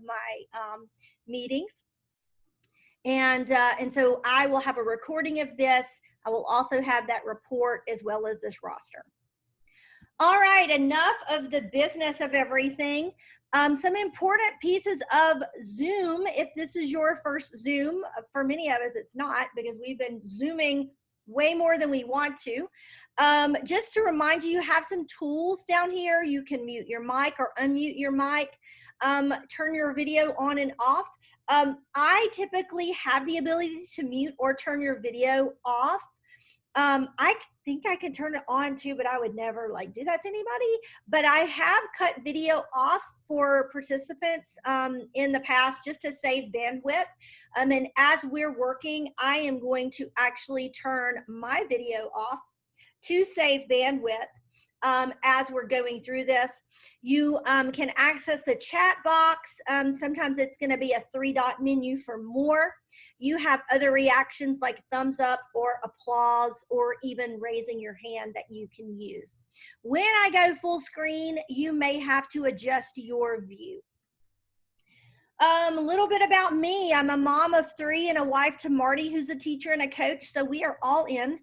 my meetings. And so I will have a recording of this. I will also have that report as well as this roster. All right, enough of the business of everything. Some important pieces of Zoom, if this is your first Zoom, for many of us it's not, because we've been Zooming way more than we want to. Just to remind you, you have some tools down here. You can mute your mic or unmute your mic, turn your video on and off. I typically have the ability to mute or turn your video off. I think I can turn it on too, but I would never like do that to anybody. But I have cut video off for participants in the past just to save bandwidth. And as we're working, I am going to actually turn my video off to save bandwidth as we're going through this. You can access the chat box. Sometimes it's going to be a 3-dot menu for more. You have other reactions like thumbs up or applause or even raising your hand that you can use. When I go full screen, you may have to adjust your view. A little bit about me. I'm a mom of 3 and a wife to Marty, who's a teacher and a coach, so we are all in.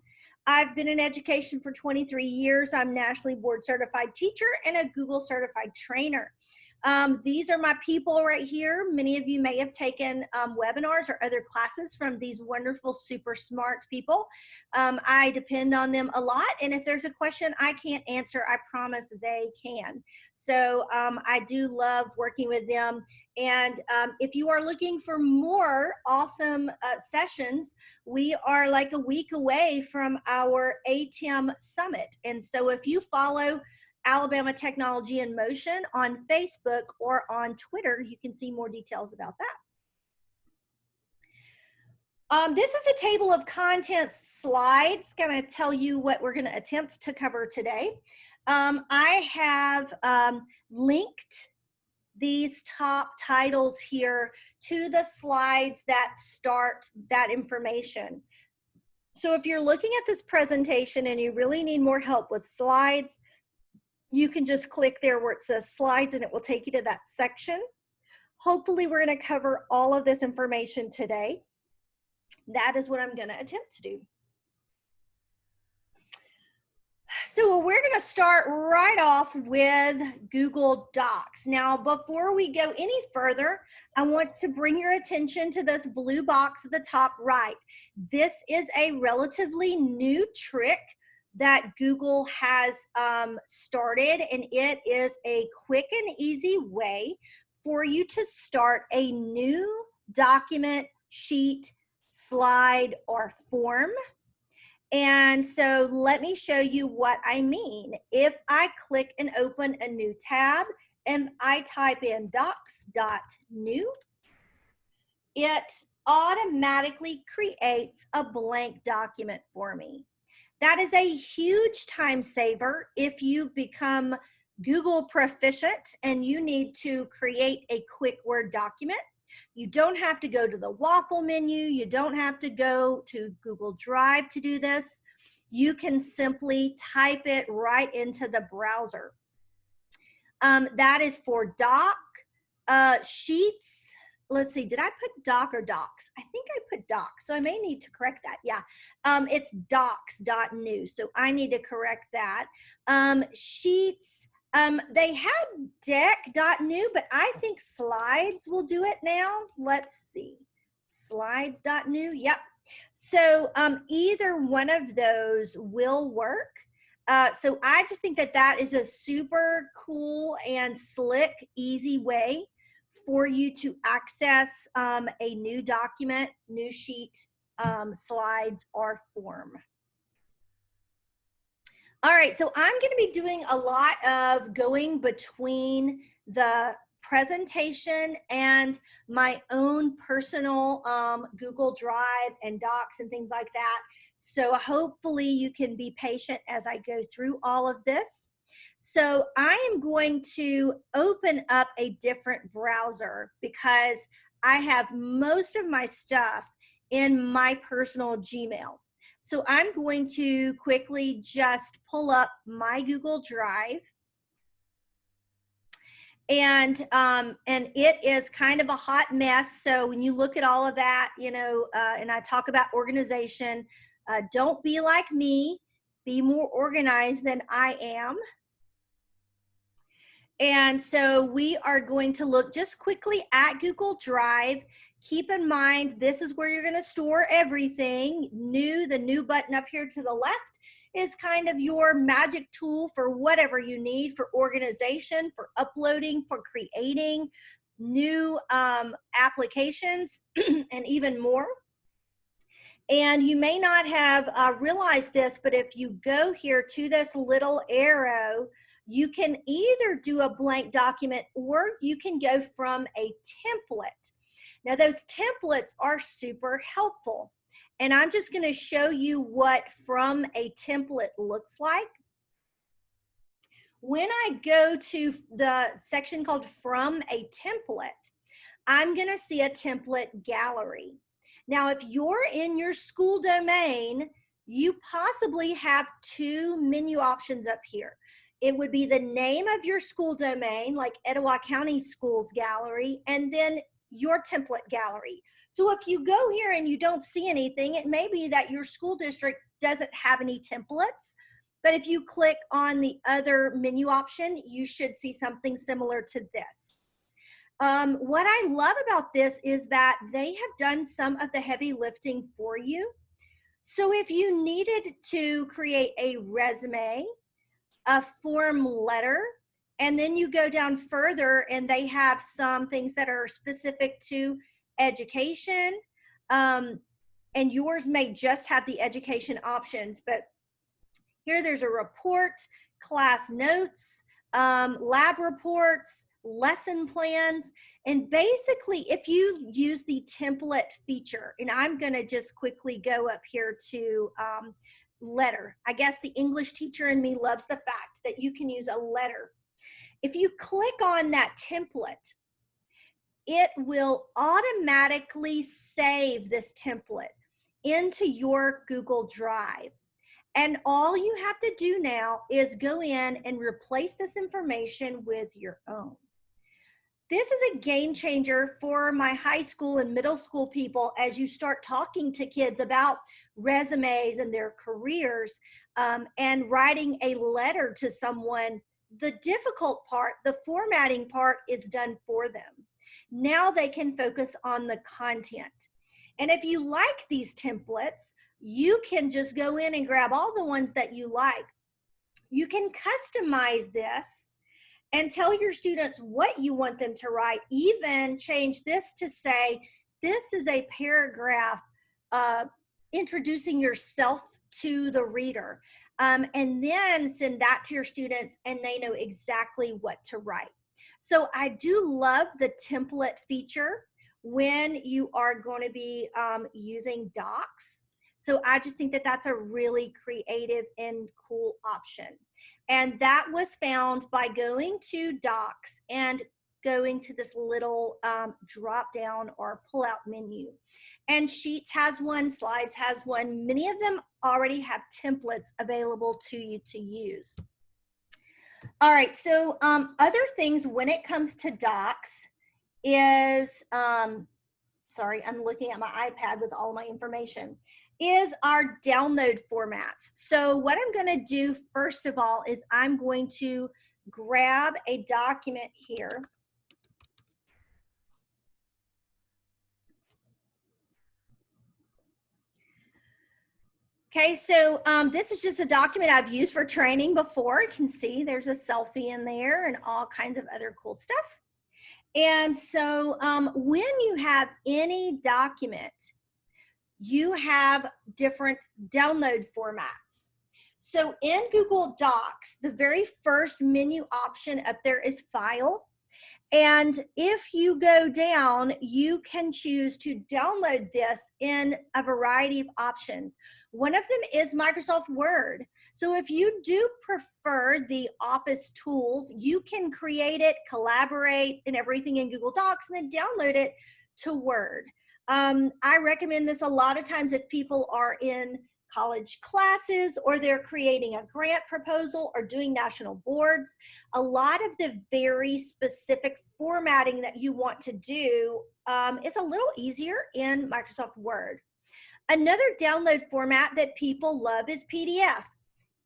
I've been in education for 23 years. I'm nationally board certified teacher and a Google certified trainer. These are my people right here. Many of you may have taken webinars or other classes from these wonderful, super smart people. I depend on them a lot, and if there's a question I can't answer, I promise they can. So I do love working with them. And if you are looking for more awesome sessions, we are like a week away from our ATEM Summit. And so if you follow Alabama Technology in Motion on Facebook or on Twitter, you can see more details about that. This is a table of contents slide. It's going to tell you what we're going to attempt to cover today. I have linked these top titles here to the slides that start that information. So if you're looking at this presentation and you really need more help with slides, you can just click there where it says slides and it will take you to that section. Hopefully we're going to cover all of this information today. That is what I'm going to attempt to do. So we're going to start right off with Google Docs. Now, before we go any further, I want to bring your attention to this blue box at the top right. This is a relatively new trick that Google has started, and it is a quick and easy way for you to start a new document, sheet, slide, or form. And so let me show you what I mean. If I click and open a new tab and I type in docs.new, it automatically creates a blank document for me. That is a huge time saver if you become Google proficient and you need to create a quick Word document. You don't have to go to the waffle menu. You don't have to go to Google Drive to do this. You can simply type it right into the browser. That is for doc, sheets. Let's see, did I put doc or docs? I think I put docs, so I may need to correct that. Yeah, it's docs.new, so I need to correct that. Sheets. They had deck.new, but I think slides will do it now. Let's see. Slides.new. Yep. So either one of those will work. So I just think that that is a super cool and slick, easy way for you to access a new document, new sheet, slides, or form. All right, so I'm going to be doing a lot of going between the presentation and my own personal Google Drive and Docs and things like that. So hopefully you can be patient as I go through all of this. So I am going to open up a different browser because I have most of my stuff in my personal Gmail. So I'm going to quickly just pull up my Google Drive. and it is kind of a hot mess. So when you look at all of that, you know, and I talk about organization, don't be like me, be more organized than I am. And so we are going to look just quickly at Google Drive. Keep in mind, this is where you're going to store everything. The new button up here to the left is kind of your magic tool for whatever you need for organization, for uploading, for creating new applications, and even more. And you may not have realized this, but if you go here to this little arrow, you can either do a blank document or you can go from a template. Now, those templates are super helpful. And I'm just going to show you what from a template looks like. When I go to the section called From a Template, I'm going to see a template gallery. Now, if you're in your school domain, you possibly have two menu options up here. It would be the name of your school domain, like Etowah County Schools Gallery, and then your template gallery. So if you go here and you don't see anything, it may be that your school district doesn't have any templates. But if you click on the other menu option, you should see something similar to this. What I love about this is that they have done some of the heavy lifting for you. So if you needed to create a resume, a form letter, and then you go down further and they have some things that are specific to education, and yours may just have the education options, but here there's a report, class notes, lab reports, lesson plans, and basically if you use the template feature, and I'm going to just quickly go up here to letter. I guess the English teacher in me loves the fact that you can use a letter. If you click on that template, it will automatically save this template into your Google Drive. And all you have to do now is go in and replace this information with your own. This is a game changer for my high school and middle school people as you start talking to kids about resumes and their careers, and writing a letter to someone. The difficult part, the formatting part, is done for them. Now they can focus on the content. And if you like these templates, you can just go in and grab all the ones that you like. You can customize this and tell your students what you want them to write. Even change this to say, this is a paragraph introducing yourself to the reader. And then send that to your students and they know exactly what to write. So I do love the template feature when you are going to be using docs. So I just think that that's a really creative and cool option. And that was found by going to docs and going to this little drop down or pull out menu. And Sheets has one, Slides has one. Many of them already have templates available to you to use. All right, so other things when it comes to docs is, sorry, I'm looking at my iPad with all my information, is our download formats. So what I'm going to do first of all is I'm going to grab a document here. Okay, so this is just a document I've used for training before. You can see there's a selfie in there and all kinds of other cool stuff. And so when you have any document, you have different download formats. So in Google Docs, the very first menu option up there is File. And if you go down, you can choose to download this in a variety of options. One of them is Microsoft Word. So if you do prefer the Office tools, you can create it, collaborate, and everything in Google Docs, and then download it to Word. I recommend this a lot of times if people are in college classes, or they're creating a grant proposal or doing national boards, a lot of the very specific formatting that you want to do is a little easier in Microsoft Word. Another download format that people love is PDF.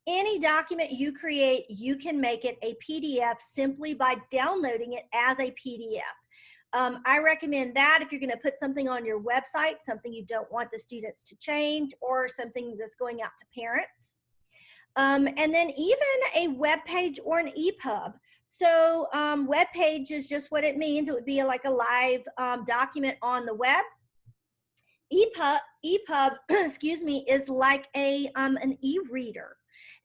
Any document you create, you can make it a PDF simply by downloading it as a PDF. I recommend that if you're going to put something on your website, something you don't want the students to change, or something that's going out to parents. And then even a web page or an EPUB. So web page is just what it means. It would be like a live document on the web. EPUB excuse me, is like an e-reader.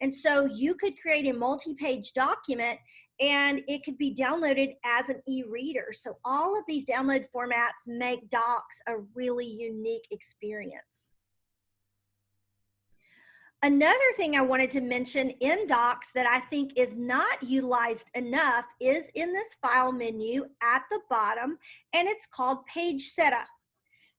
And so you could create a multi-page document and it could be downloaded as an e-reader. So all of these download formats make docs a really unique experience. Another thing I wanted to mention in docs that I think is not utilized enough is in this file menu at the bottom, and it's called page setup.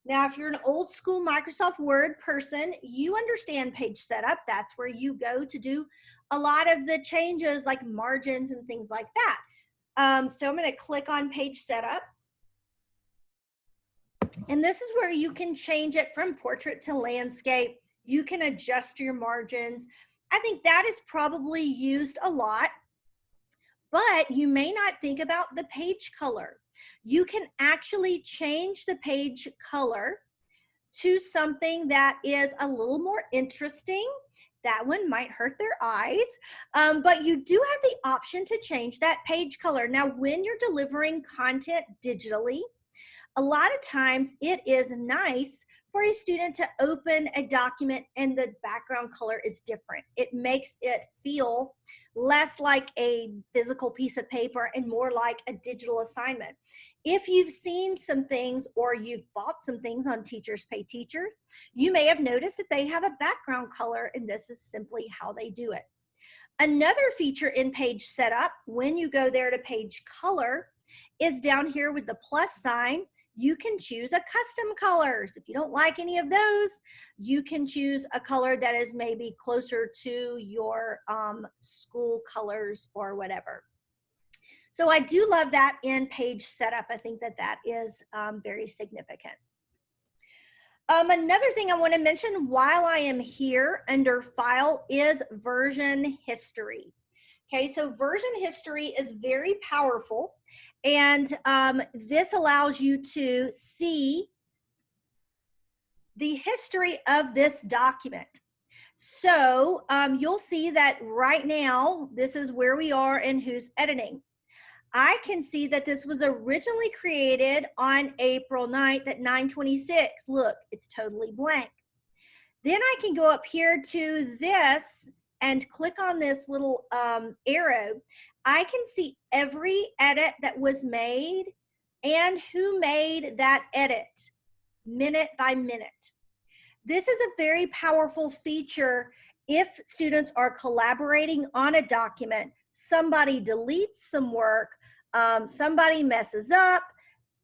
Now, if you're an old school Microsoft Word person, you understand page setup. That's where you go to do a lot of the changes like margins and things like that. So I'm going to click on page setup. And this is where you can change it from portrait to landscape. You can adjust your margins. I think that is probably used a lot, but you may not think about the page color. You can actually change the page color to something that is a little more interesting. That one might hurt their eyes, but you do have the option to change that page color. Now, when you're delivering content digitally, a lot of times it is nice for a student to open a document and the background color is different. It makes it feel less like a physical piece of paper and more like a digital assignment. If you've seen some things or you've bought some things on Teachers Pay Teachers, you may have noticed that they have a background color, and this is simply how they do it. Another feature in page setup, when you go there to page color, is down here with the plus sign. You can choose a custom colors. If you don't like any of those, you can choose a color that is maybe closer to your school colors or whatever. So I do love that in page setup. I think that that is very significant. Another thing I want to mention while I am here under file is version history. Okay, so version history is very powerful, and this allows you to see the history of this document. So you'll see that right now, this is where we are and who's editing. I can see that this was originally created on April 9th at 9:26. Look, it's totally blank. Then I can go up here to this and click on this little arrow. I can see every edit that was made and who made that edit, minute by minute. This is a very powerful feature if students are collaborating on a document. Somebody deletes some work, somebody messes up.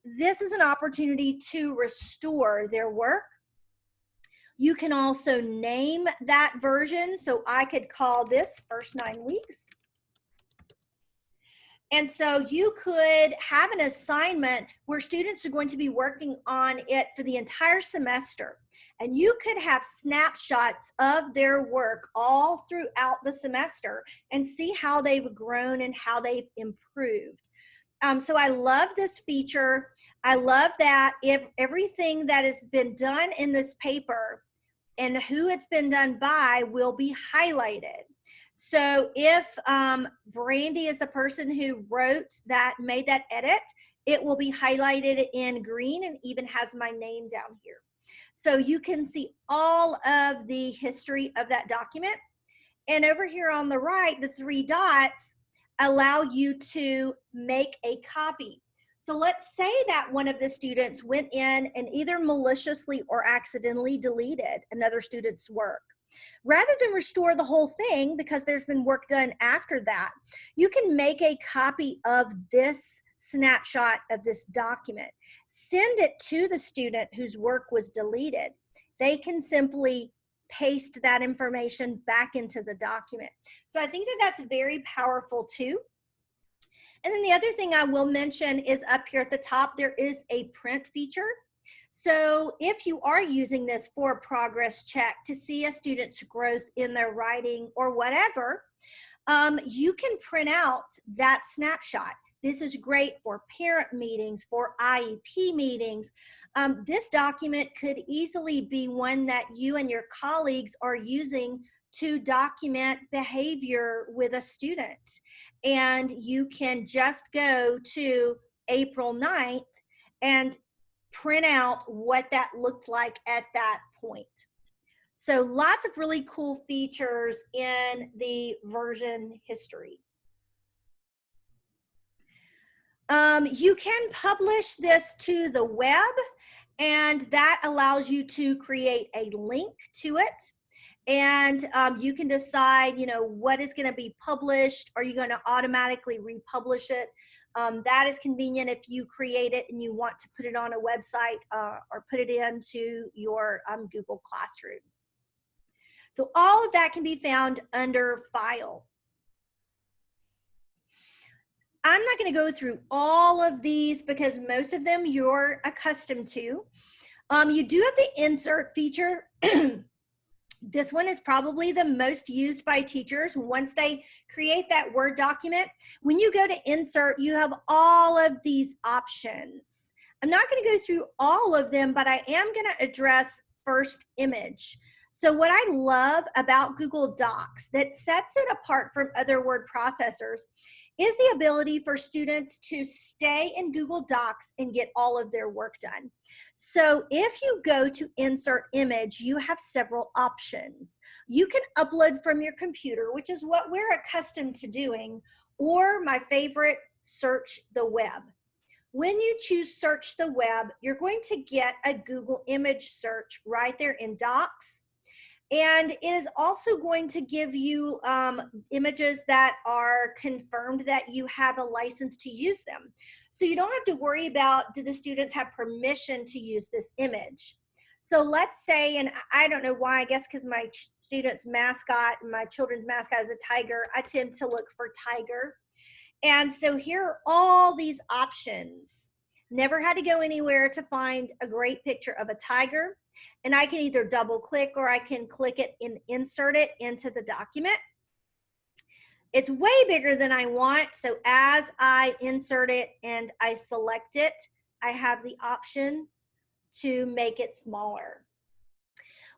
This is an opportunity to restore their work. You can also name that version. So I could call this first 9 weeks. And so you could have an assignment where students are going to be working on it for the entire semester. And you could have snapshots of their work all throughout the semester and see how they've grown and how they've improved. So I love this feature. I love that if everything that has been done in this paper and who it's been done by will be highlighted. So if Brandy is the person who made that edit, it will be highlighted in green and even has my name down here. So you can see all of the history of that document. And over here on the right, the 3 dots allow you to make a copy. So let's say that one of the students went in and either maliciously or accidentally deleted another student's work. Rather than restore the whole thing, because there's been work done after that, you can make a copy of this snapshot of this document. Send it to the student whose work was deleted. They can simply paste that information back into the document. So I think that that's very powerful too. And then the other thing I will mention is up here at the top, there is a print feature. So if you are using this for a progress check to see a student's growth in their writing or whatever, you can print out that snapshot. This is great for parent meetings, for IEP meetings. This document could easily be one that you and your colleagues are using to document behavior with a student. And you can just go to April 9th and print out what that looked like at that point. So lots of really cool features in the version history. You can publish this to the web, and that allows you to create a link to it. And you can decide, you know, what is going to be published. Are you going to automatically republish it? That is convenient if you create it and you want to put it on a website or put it into your Google Classroom. So all of that can be found under File. I'm not going to go through all of these because most of them you're accustomed to. You do have the insert feature. This one is probably the most used by teachers once they create that Word document. When you go to insert, you have all of these options. I'm not going to go through all of them, but I am going to address first image. So what I love about Google Docs that sets it apart from other word processors is the ability for students to stay in Google Docs and get all of their work done. So if you go to insert image, you have several options. You can upload from your computer, which is what we're accustomed to doing, or my favorite, search the web. When you choose search the web, you're going to get a Google image search right there in Docs. And it is also going to give you images that are confirmed that you have a license to use them. So you don't have to worry about, do the students have permission to use this image? So let's say, and I don't know why, I guess because my students' mascot, my children's mascot is a tiger, I tend to look for tiger. And so here are all these options. Never had to go anywhere to find a great picture of a tiger. And I can either double click or I can click it and insert it into the document. It's way bigger than I want. So as I insert it and I select it, I have the option to make it smaller.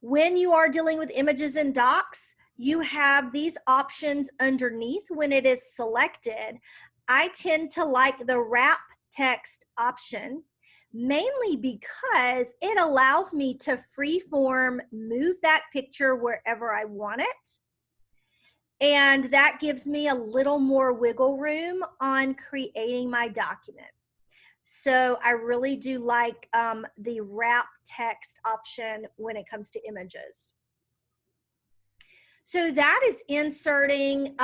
When you are dealing with images in Docs, you have these options underneath when it is selected. I tend to like the wrap text option, mainly because it allows me to freeform move that picture wherever I want it. And that gives me a little more wiggle room on creating my document. So I really do like the wrap text option when it comes to images. So that is inserting,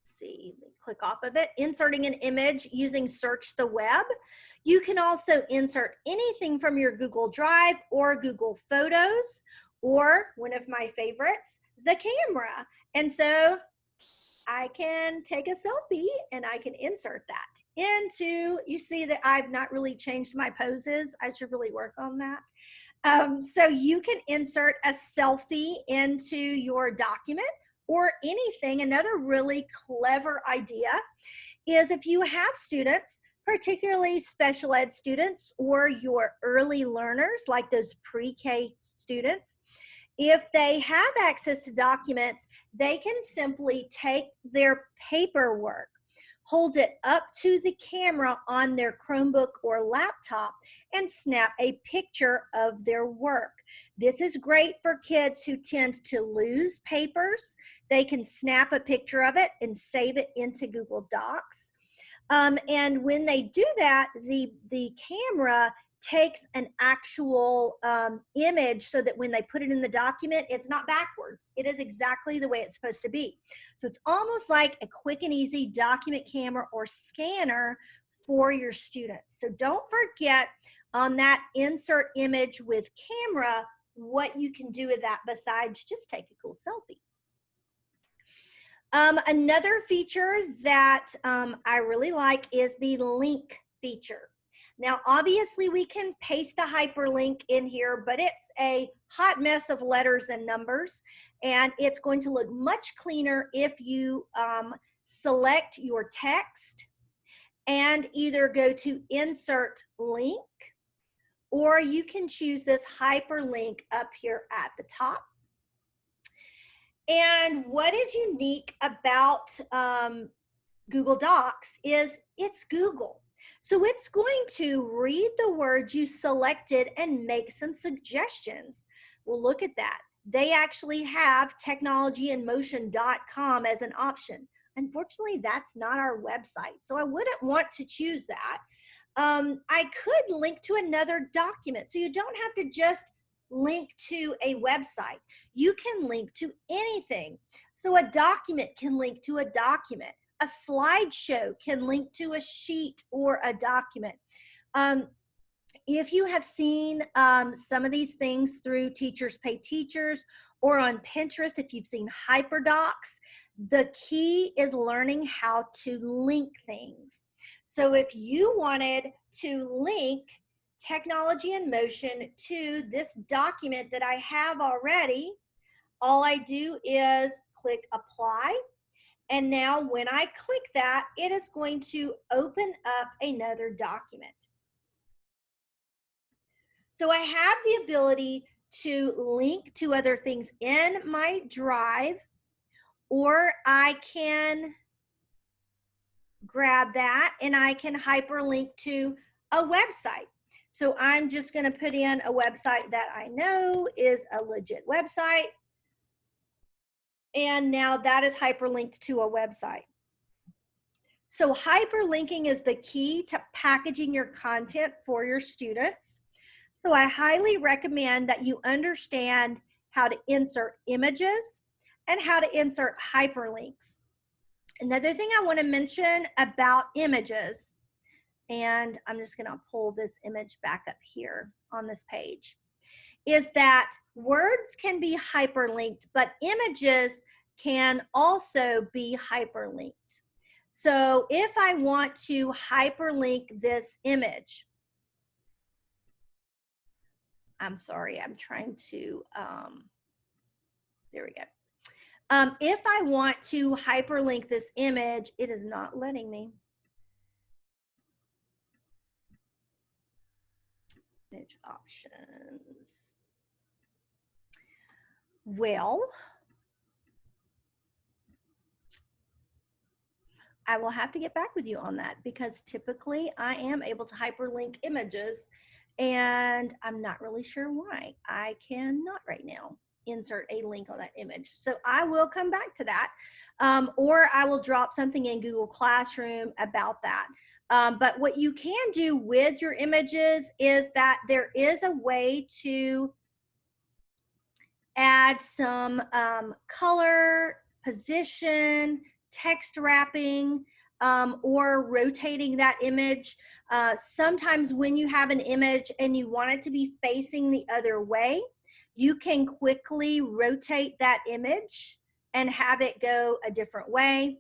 see, click off of it, inserting an image using search the web. You can also insert anything from your Google Drive or Google Photos, or one of my favorites, the camera. And so I can take a selfie and I can insert that into, you see that I've not really changed my poses. I should really work on that. So you can insert a selfie into your document or anything. Another really clever idea is if you have students, particularly special ed students or your early learners, like those pre-K students, if they have access to documents, they can simply take their paperwork, hold it up to the camera on their Chromebook or laptop, and snap a picture of their work. This is great for kids who tend to lose papers. They can snap a picture of it and save it into Google Docs. And when they do that, the camera takes an actual image so that when they put it in the document, it's not backwards. It is exactly the way it's supposed to be. So it's almost like a quick and easy document camera or scanner for your students. So don't forget on that insert image with camera, what you can do with that besides just take a cool selfie. Another feature that I really like is the link feature. Now, obviously, we can paste a hyperlink in here, but it's a hot mess of letters and numbers, and it's going to look much cleaner if you select your text and either go to Insert Link, or you can choose this hyperlink up here at the top. And what is unique about Google Docs is it's Google. So it's going to read the words you selected and make some suggestions. Well, look at that. They actually have technologyinmotion.com as an option. Unfortunately, that's not our website, so I wouldn't want to choose that. I could link to another document, so you don't have to just link to a website. You can link to anything. So a document can link to a document. A slideshow can link to a sheet or a document. If you have seen some of these things through Teachers Pay Teachers or on Pinterest, if you've seen HyperDocs, the key is learning how to link things. So if you wanted to link Technology in Motion to this document that I have already, all I do is click Apply. And now when I click that, it is going to open up another document. So I have the ability to link to other things in my drive, or I can grab that and I can hyperlink to a website. So I'm just going to put in a website that I know is a legit website. And now that is hyperlinked to a website. So hyperlinking is the key to packaging your content for your students. So I highly recommend that you understand how to insert images and how to insert hyperlinks. Another thing I want to mention about images, and I'm just going to pull this image back up here on this page, is that words can be hyperlinked, but images can also be hyperlinked. So if I want to hyperlink this image, I'm sorry, I'm trying to, there we go. If I want to hyperlink this image, it is not letting me. Image options. Well, I will have to get back with you on that because typically I am able to hyperlink images and I'm not really sure why. I cannot right now insert a link on that image. So I will come back to that, or I will drop something in Google Classroom about that. But what you can do with your images is that there is a way to add some color, position, text wrapping, or rotating that image. Sometimes when you have an image and you want it to be facing the other way, you can quickly rotate that image and have it go a different way.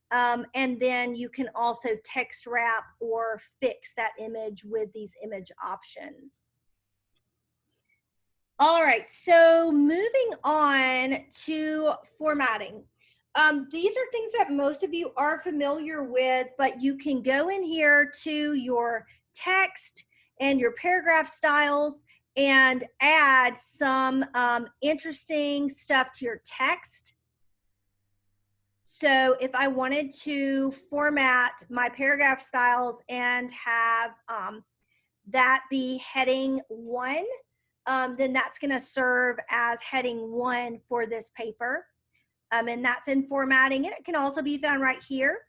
And then you can also text wrap or fix that image with these image options. All right, so moving on to formatting. These are things that most of you are familiar with, but you can go in here to your text and your paragraph styles and add some interesting stuff to your text. So if I wanted to format my paragraph styles and have that be heading 1, then that's going to serve as heading 1 for this paper. And that's in formatting, and it can also be found right here.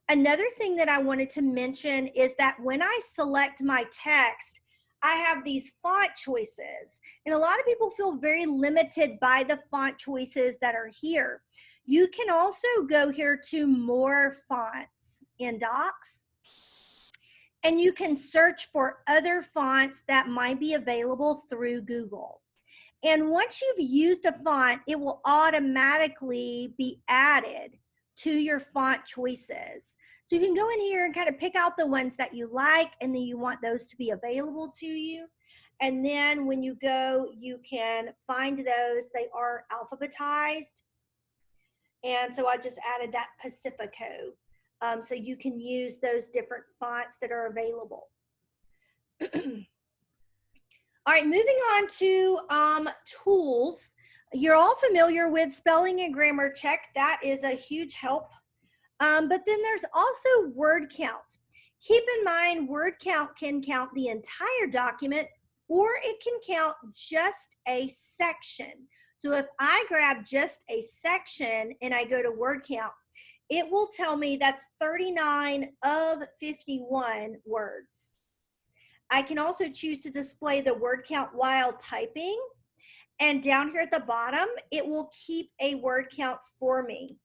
Another thing that I wanted to mention is that when I select my text, I have these font choices, and a lot of people feel very limited by the font choices that are here. You can also go here to more fonts in Docs, and you can search for other fonts that might be available through Google. And once you've used a font, it will automatically be added to your font choices. So you can go in here and kind of pick out the ones that you like, and then you want those to be available to you. And then when you go, you can find those. They are alphabetized. And so I just added that Pacifico. So you can use those different fonts that are available. All right, moving on to tools. You're all familiar with spelling and grammar check. That is a huge help. But then there's also word count. Keep in mind, word count can count the entire document, or it can count just a section. So if I grab just a section and I go to word count, it will tell me that's 39 of 51 words. I can also choose to display the word count while typing. And down here at the bottom, it will keep a word count for me.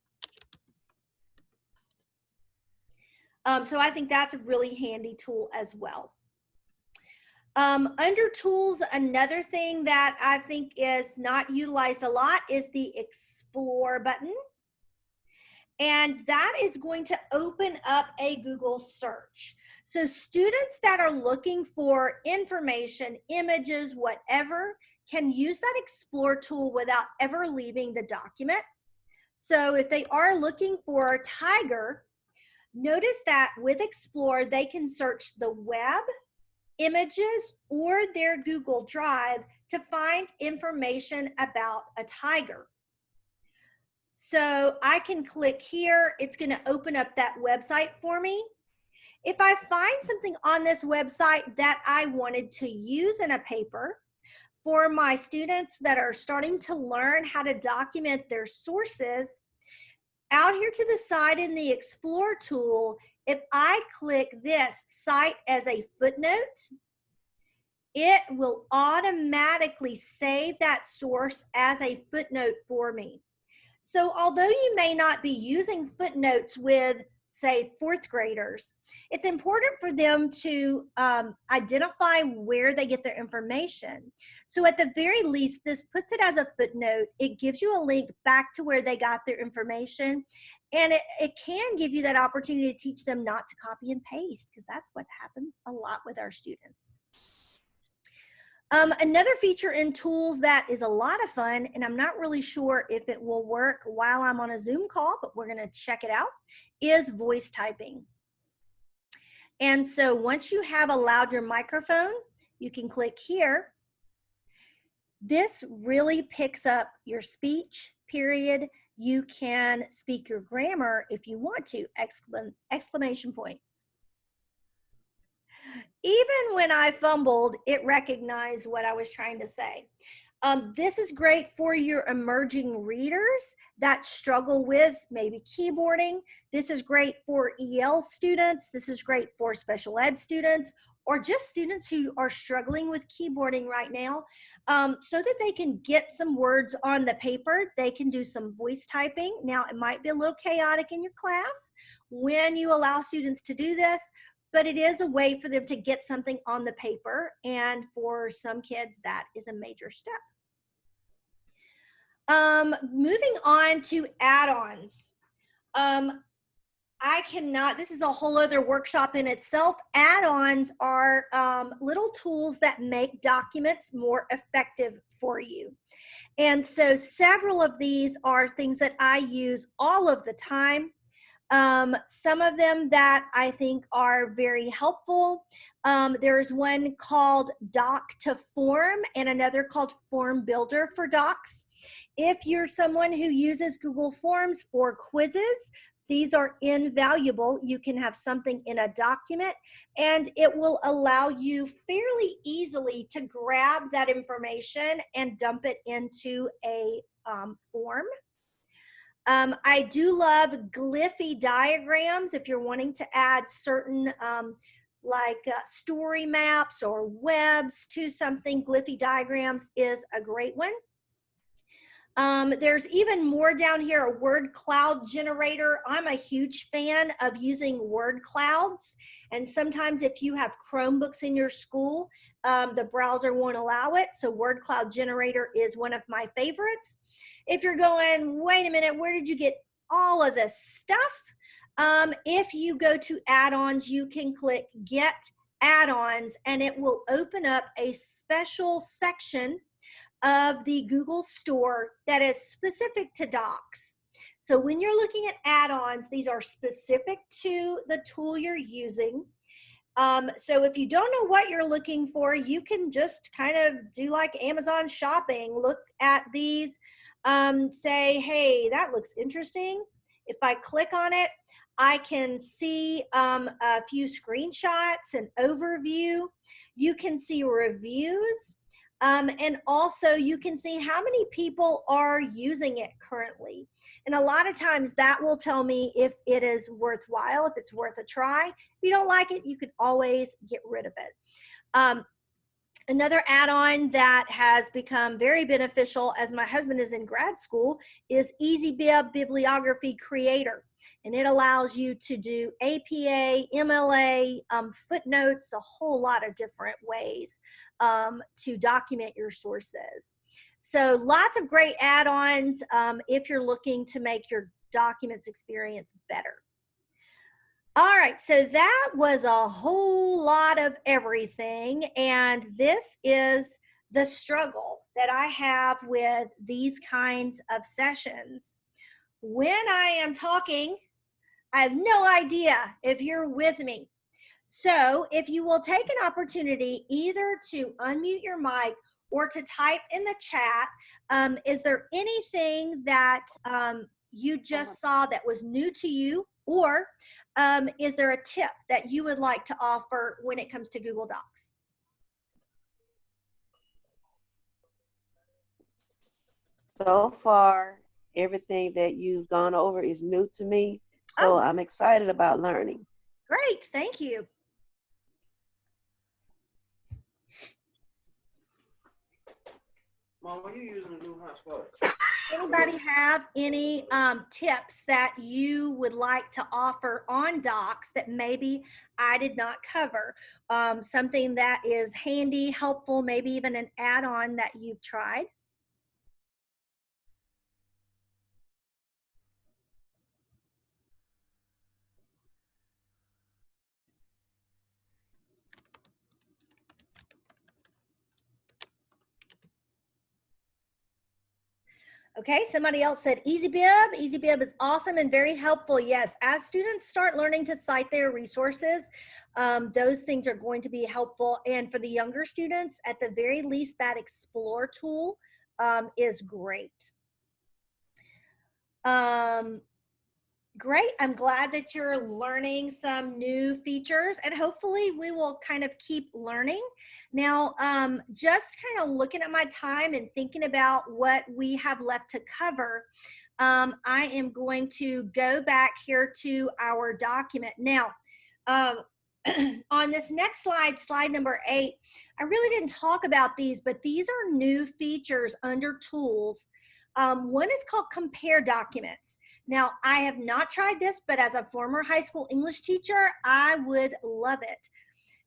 So I think that's a really handy tool as well. Under tools, another thing that I think is not utilized a lot is the Explore button. And that is going to open up a Google search. So students that are looking for information, images, whatever, can use that Explore tool without ever leaving the document. So if they are looking for a tiger, notice that with Explore, they can search the web, images, or their Google Drive to find information about a tiger. So I can click here. It's going to open up that website for me. If I find something on this website that I wanted to use in a paper for my students that are starting to learn how to document their sources, out here to the side in the Explore tool, if I click this Cite as a footnote, it will automatically save that source as a footnote for me. So although you may not be using footnotes with, say, fourth graders, it's important for them to identify where they get their information. So at the very least, this puts it as a footnote. It gives you a link back to where they got their information. And it can give you that opportunity to teach them not to copy and paste, because that's what happens a lot with our students. Another feature in tools that is a lot of fun, and I'm not really sure if it will work while I'm on a Zoom call, but we're going to check it out, is voice typing. And so once you have allowed your microphone, you can click here. This really picks up your speech, period. You can speak your grammar if you want to, exclamation point. Even when I fumbled, it recognized what I was trying to say. This is great for your emerging readers that struggle with maybe keyboarding. This is great for EL students. This is great for special ed students, or just students who are struggling with keyboarding right now, so that they can get some words on the paper. They can do some voice typing. Now, it might be a little chaotic in your class when you allow students to do this, but it is a way for them to get something on the paper, and for some kids, that is a major step. Moving on to add-ons. This is a whole other workshop in itself. Add-ons are little tools that make documents more effective for you. And so several of these are things that I use all of the time. Some of them that I think are very helpful. There's one called Doc to Form and another called Form Builder for Docs. If you're someone who uses Google Forms for quizzes, these are invaluable. You can have something in a document and it will allow you fairly easily to grab that information and dump it into a form. I do love glyphy diagrams if you're wanting to add certain story maps or webs to something. Glyphy diagrams is a great one. There's even more down here, a word cloud generator. I'm a huge fan of using word clouds. And sometimes if you have Chromebooks in your school, the browser won't allow it. So word cloud generator is one of my favorites. If you're going, wait a minute, where did you get all of this stuff? If you go to add-ons, you can click get add-ons and it will open up a special section of the Google Store that is specific to Docs. So when you're looking at add-ons, these are specific to the tool you're using. So if you don't know what you're looking for, you can just kind of do like Amazon shopping, look at these, say, hey, that looks interesting. If I click on it, I can see a few screenshots, an overview. You can see reviews. And also you can see how many people are using it currently. And a lot of times that will tell me if it is worthwhile, if it's worth a try. If you don't like it, you can always get rid of it. Another add-on that has become very beneficial as my husband is in grad school is Easybib Bibliography Creator. And it allows you to do APA, MLA, footnotes, a whole lot of different ways to document your sources. So lots of great add-ons if you're looking to make your documents experience better. All right, so that was a whole lot of everything, and this is the struggle that I have with these kinds of sessions. When I am talking, I have no idea if you're with me. So if you will take an opportunity either to unmute your mic or to type in the chat, is there anything that you just saw that was new to you, or is there a tip that you would like to offer when it comes to Google Docs? So far, everything that you've gone over is new to me, so I'm excited about learning. Great, thank you. Mom, are you using a new hotspot? Anybody have any tips that you would like to offer on Docs that maybe I did not cover? Something that is handy, helpful, maybe even an add-on that you've tried? Okay, somebody else said Easybib. Easybib is awesome and very helpful. Yes, as students start learning to cite their resources, those things are going to be helpful. And for the younger students, at the very least, that Explore tool is great. Great, I'm glad that you're learning some new features, and hopefully we will kind of keep learning. Now, just kind of looking at my time and thinking about what we have left to cover, I am going to go back here to our document. Now, on this next slide, slide number 8, I really didn't talk about these, but these are new features under tools. One is called Compare Documents. Now, I have not tried this, but as a former high school English teacher, I would love it.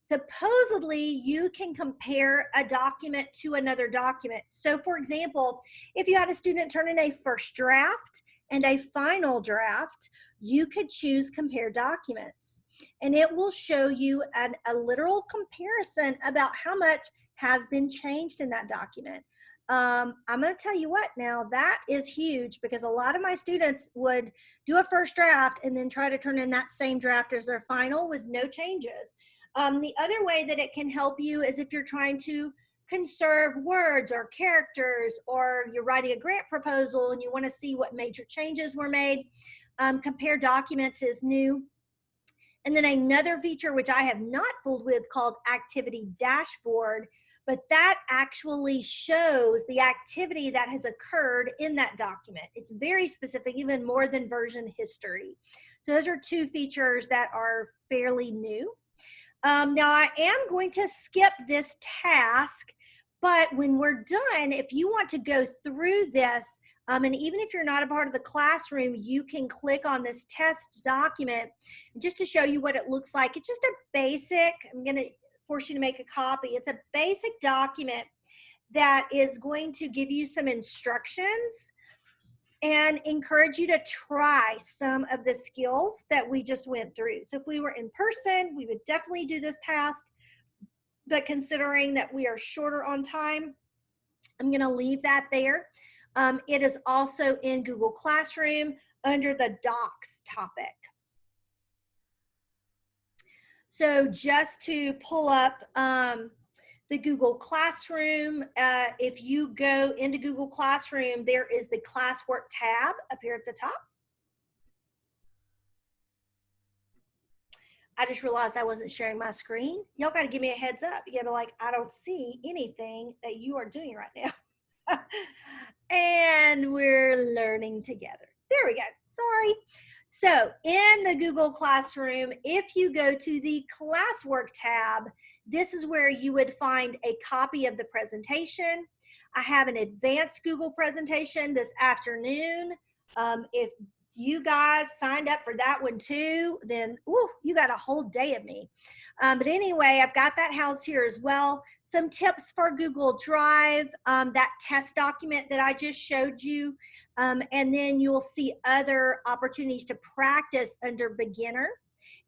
Supposedly, you can compare a document to another document. So, for example, if you had a student turn in a first draft and a final draft, you could choose Compare Documents. And it will show you a literal comparison about how much has been changed in that document. I'm going to tell you what now, that is huge, because a lot of my students would do a first draft and then try to turn in that same draft as their final with no changes. The other way that it can help you is if you're trying to conserve words or characters, or you're writing a grant proposal and you want to see what major changes were made. Compare Documents is new. And then another feature which I have not fooled with called Activity Dashboard, but that actually shows the activity that has occurred in that document. It's very specific, even more than version history. So those are two features that are fairly new. Now I am going to skip this task, but when we're done, if you want to go through this, And even if you're not a part of the classroom, you can click on this test document just to show you what it looks like. It's just a basic, I'm going to force you to make a copy. It's a basic document that is going to give you some instructions and encourage you to try some of the skills that we just went through. So if we were in person, we would definitely do this task, but considering that we are shorter on time, I'm going to leave that there. It is also in Google Classroom under the Docs topic. So just to pull up the Google Classroom, if you go into Google Classroom, there is the classwork tab up here at the top. I just realized I wasn't sharing my screen. Y'all got to give me a heads up. You got to be like, I don't see anything that you are doing right now. And we're learning together. There we go. Sorry. So in the Google Classroom, if you go to the classwork tab, this is where you would find a copy of the presentation. I have an advanced Google presentation this afternoon. If you guys signed up for that one too, then ooh, you got a whole day of me. But anyway, I've got that housed here as well. Some tips for Google Drive, that test document that I just showed you. And then you'll see other opportunities to practice under beginner.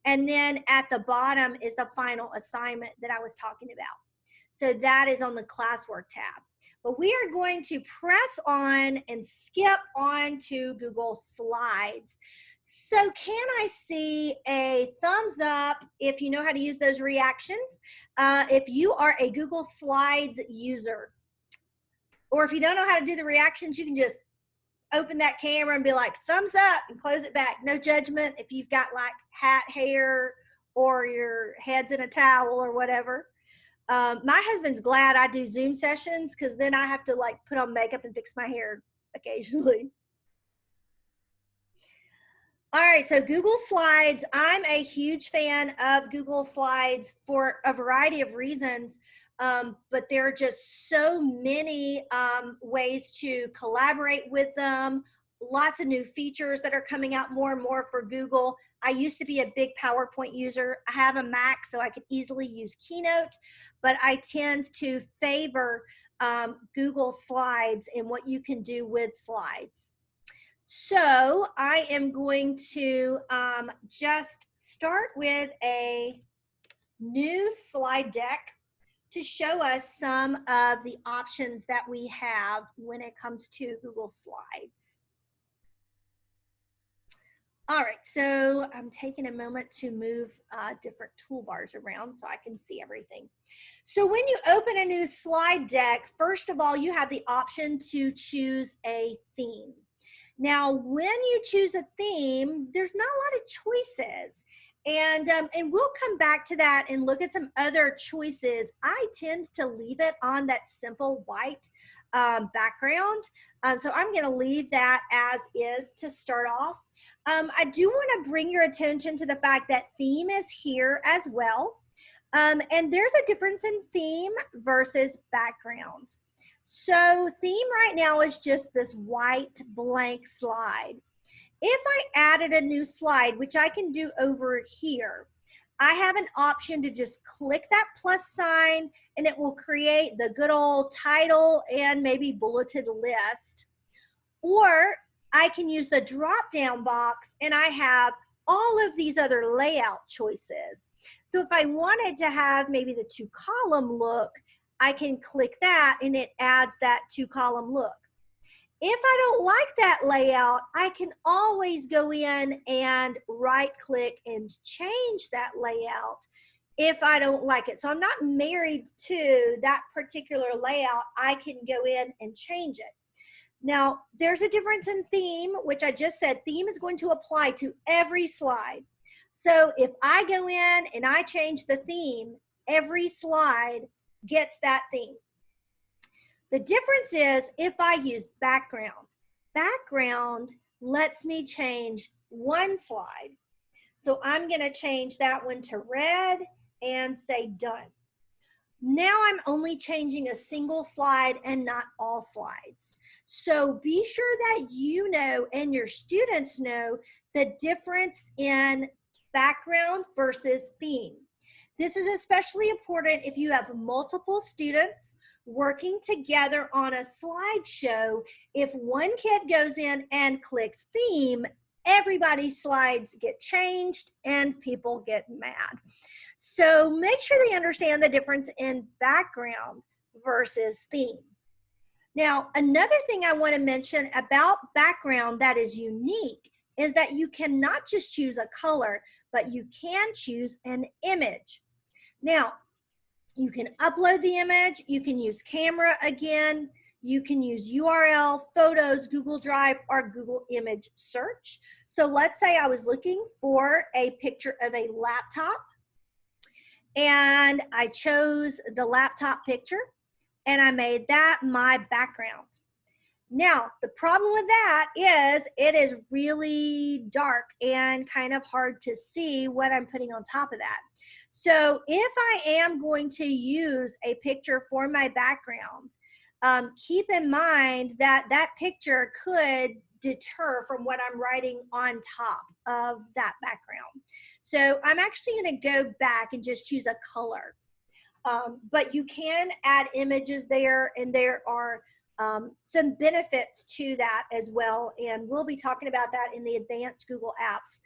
And then at the bottom is the final assignment that I was talking about. So that is on the classwork tab. But we are going to press on and skip on to Google Slides. So can I see a thumbs up if you know how to use those reactions? If you are a Google Slides user, or if you don't know how to do the reactions, you can just open that camera and be like, thumbs up, and close it back. No judgment if you've got like hat hair or your head's in a towel or whatever. My husband's glad I do Zoom sessions because then I have to like put on makeup and fix my hair occasionally. All right, so Google Slides. I'm a huge fan of Google Slides for a variety of reasons, but there are just so many ways to collaborate with them. Lots of new features that are coming out more and more for Google. I used to be a big PowerPoint user. I have a Mac, so I could easily use Keynote, but I tend to favor Google Slides and what you can do with slides. So I am going to just start with a new slide deck to show us some of the options that we have when it comes to Google Slides. All right, so I'm taking a moment to move different toolbars around so I can see everything. So when you open a new slide deck, first of all, you have the option to choose a theme. Now, when you choose a theme, there's not a lot of choices. And we'll come back to that and look at some other choices. I tend to leave it on that simple white background. So I'm going to leave that as is to start off. I do want to bring your attention to the fact that theme is here as well. And there's a difference in theme versus background. So theme right now is just this white blank slide. If I added a new slide, which I can do over here, I have an option to just click that plus sign and it will create the good old title and maybe bulleted list. Or I can use the drop down box and I have all of these other layout choices. So if I wanted to have maybe the 2-column look, I can click that and it adds that 2-column look. If I don't like that layout, I can always go in and right click and change that layout if I don't like it. So I'm not married to that particular layout. I can go in and change it. Now, there's a difference in theme, which I just said, theme is going to apply to every slide. So if I go in and I change the theme, every slide gets that theme. The difference is if I use background. Background lets me change one slide. So I'm going to change that one to red and say done. Now I'm only changing a single slide and not all slides. So be sure that you know and your students know the difference in background versus theme. This is especially important if you have multiple students working together on a slideshow. If one kid goes in and clicks theme, everybody's slides get changed and people get mad. So make sure they understand the difference in background versus theme. Now, another thing I want to mention about background that is unique is that you cannot just choose a color, but you can choose an image. Now, you can upload the image, you can use camera again, you can use URL, photos, Google Drive, or Google image search. So let's say I was looking for a picture of a laptop, and I chose the laptop picture, and I made that my background. Now, the problem with that is it is really dark and kind of hard to see what I'm putting on top of that. So if I am going to use a picture for my background, keep in mind that that picture could deter from what I'm writing on top of that background. So I'm actually going to go back and just choose a color. But you can add images there, and there are some benefits to that as well. And we'll be talking about that in the advanced Google Apps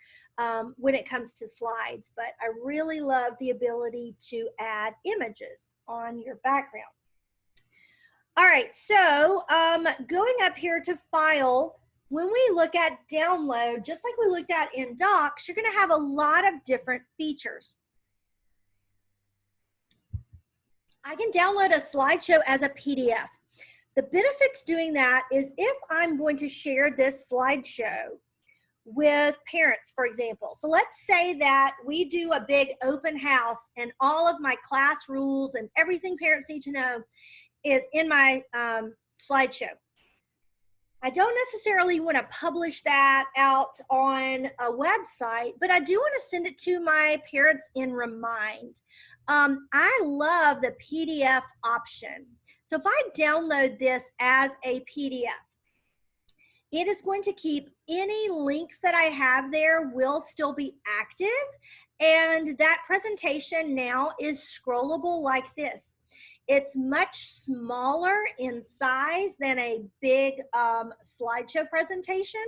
when it comes to slides. But I really love the ability to add images on your background. All right, so going up here to File, when we look at Download, just like we looked at in Docs, you're going to have a lot of different features. I can download a slideshow as a PDF. The benefits doing that is if I'm going to share this slideshow with parents, for example. So let's say that we do a big open house and all of my class rules and everything parents need to know is in my slideshow. I don't necessarily want to publish that out on a website, but I do want to send it to my parents in Remind. I love the PDF option. So if I download this as a PDF, it is going to keep any links that I have there will still be active, and that presentation now is scrollable like this. It's much smaller in size than a big slideshow presentation.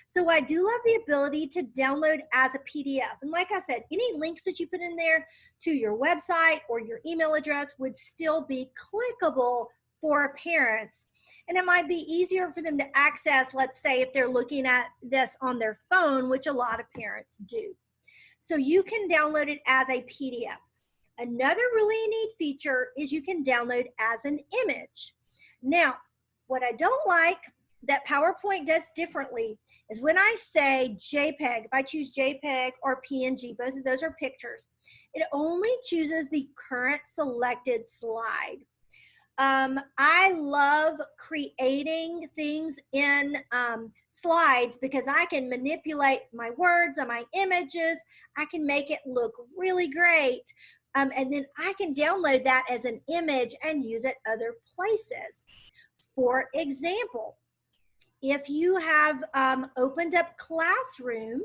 So I do love the ability to download as a PDF. And like I said, any links that you put in there to your website or your email address would still be clickable for parents. And it might be easier for them to access, let's say, if they're looking at this on their phone, which a lot of parents do. So you can download it as a PDF. Another really neat feature is you can download as an image. Now, what I don't like that PowerPoint does differently is when I say JPEG, if I choose JPEG or PNG, both of those are pictures, it only chooses the current selected slide. I love creating things in slides because I can manipulate my words and my images. I can make it look really great. And then I can download that as an image and use it other places. For example, if you have opened up Classroom,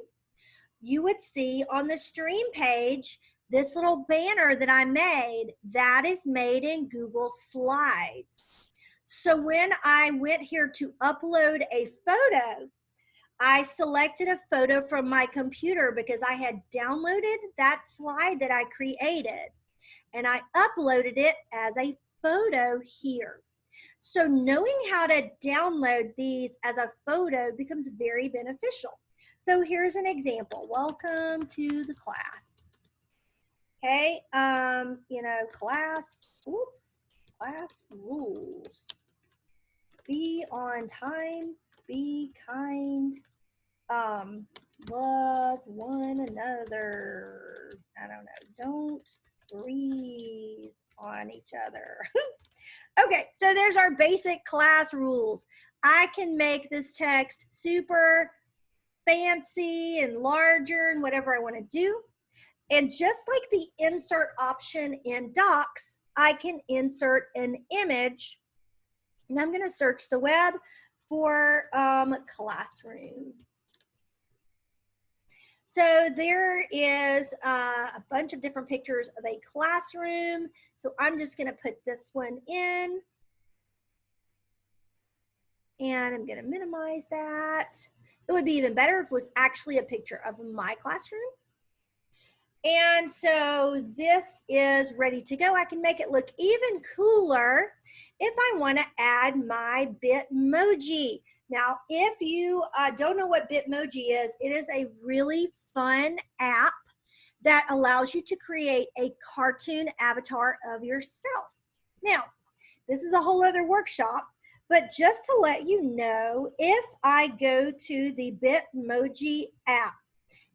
you would see on the stream page this little banner that I made. That is made in Google Slides. So when I went here to upload a photo, I selected a photo from my computer because I had downloaded that slide that I created, and I uploaded it as a photo here. So knowing how to download these as a photo becomes very beneficial. So here's an example. Welcome to the class. Okay, class rules. Be on time, be kind, love one another. I don't know, don't breathe on each other. Okay, so there's our basic class rules. I can make this text super fancy and larger and whatever I want to do. And just like the insert option in Docs, I can insert an image. And I'm going to search the web for classroom. So there is a bunch of different pictures of a classroom. So I'm just going to put this one in. And I'm going to minimize that. It would be even better if it was actually a picture of my classroom. And so this is ready to go. I can make it look even cooler if I want to add my Bitmoji. Now, if you don't know what Bitmoji is, it is a really fun app that allows you to create a cartoon avatar of yourself. Now, this is a whole other workshop, but just to let you know, if I go to the Bitmoji app,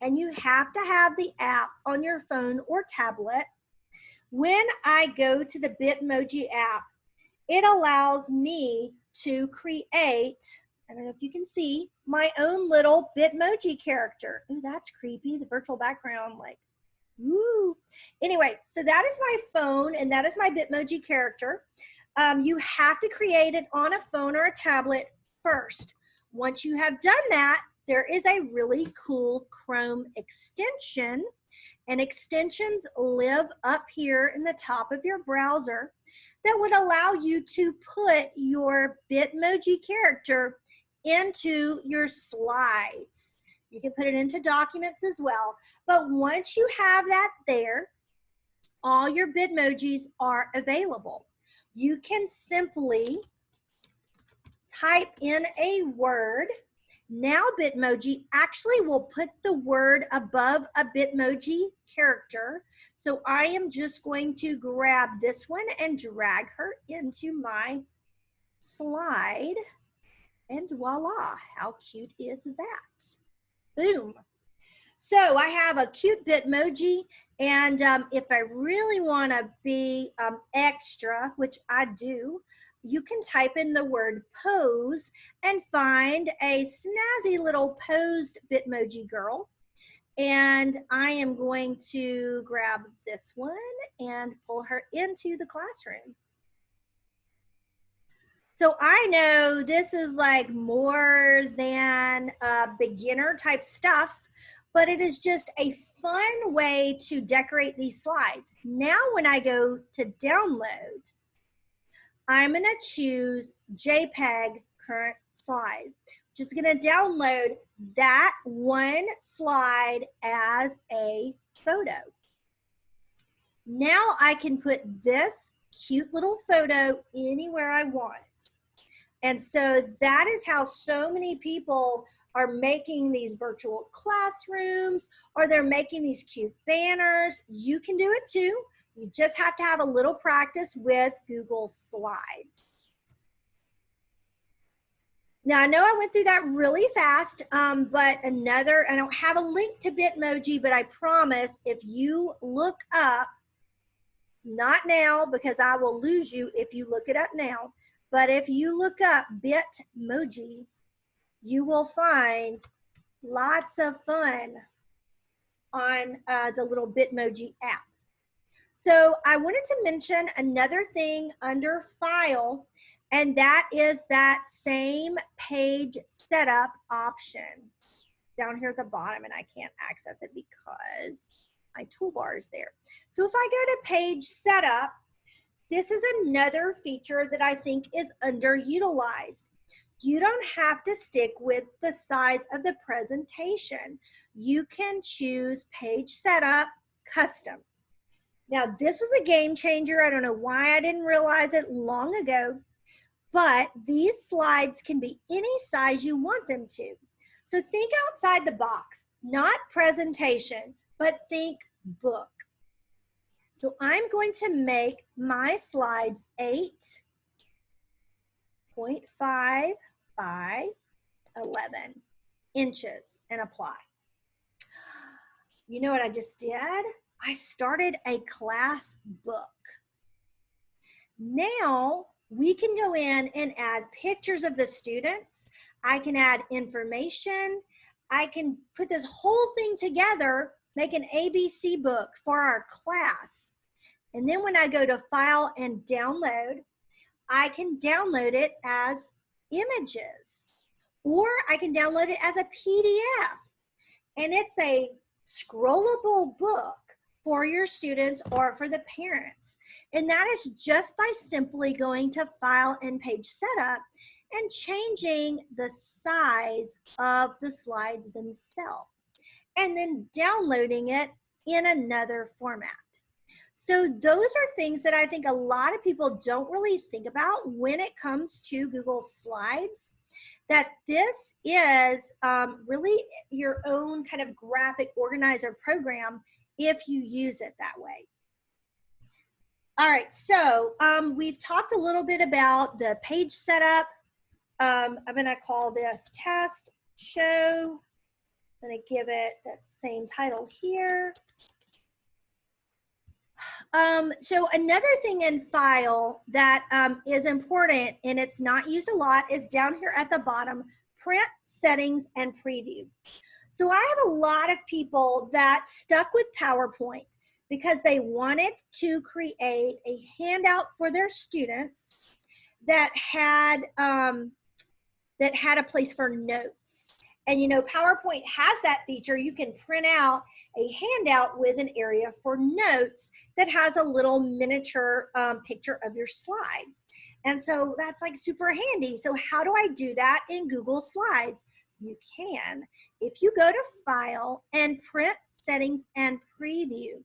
and you have to have the app on your phone or tablet, when I go to the Bitmoji app, it allows me to create, I don't know if you can see, my own little Bitmoji character. Ooh, that's creepy, the virtual background, like, woo. Anyway, so that is my phone, and that is my Bitmoji character. You have to create it on a phone or a tablet first. Once you have done that, there is a really cool Chrome extension, and extensions live up here in the top of your browser that would allow you to put your Bitmoji character into your slides. You can put it into documents as well, but once you have that there, all your Bitmojis are available. You can simply type in a word. Now Bitmoji actually will put the word above a Bitmoji character. So I am just going to grab this one and drag her into my slide. And voila, how cute is that? Boom. So I have a cute Bitmoji, and if I really want to be extra, which I do, you can type in the word pose and find a snazzy little posed Bitmoji girl. And I am going to grab this one and pull her into the classroom. So I know this is like more than beginner type stuff, but it is just a fun way to decorate these slides. Now when I go to download, I'm gonna choose JPEG current slide. Just gonna download that one slide as a photo. Now I can put this cute little photo anywhere I want. And so that is how so many people are making these virtual classrooms, or they're making these cute banners. You can do it too. You just have to have a little practice with Google Slides. Now, I know I went through that really fast, but I don't have a link to Bitmoji, but I promise if you look up, not now because I will lose you if you look it up now, but if you look up Bitmoji, you will find lots of fun on the little Bitmoji app. So I wanted to mention another thing under File, and that is that same page setup option down here at the bottom, and I can't access it because my toolbar is there. So if I go to page setup, this is another feature that I think is underutilized. You don't have to stick with the size of the presentation. You can choose page setup custom. Now, this was a game changer. I don't know why I didn't realize it long ago, but these slides can be any size you want them to. So think outside the box, not presentation, but think book. So I'm going to make my slides 8.5 by 11 inches and apply. You know what I just did? I started a class book. Now we can go in and add pictures of the students. I can add information. I can put this whole thing together, make an ABC book for our class. And then when I go to File and Download, I can download it as images, or I can download it as a PDF. And it's a scrollable book for your students or for the parents. And that is just by simply going to File and Page Setup and changing the size of the slides themselves, and then downloading it in another format. So those are things that I think a lot of people don't really think about when it comes to Google Slides, that this is really your own kind of graphic organizer program if you use it that way. All right, so we've talked a little bit about the page setup. I'm gonna call this test show. I'm gonna give it that same title here. So another thing in File that is important, and it's not used a lot, is down here at the bottom, Print, Settings, and Preview. So I have a lot of people that stuck with PowerPoint because they wanted to create a handout for their students that had a place for notes. And you know, PowerPoint has that feature. You can print out a handout with an area for notes that has a little miniature picture of your slide. And so that's like super handy. So how do I do that in Google Slides? You can, if you go to File and Print, Settings, and Preview.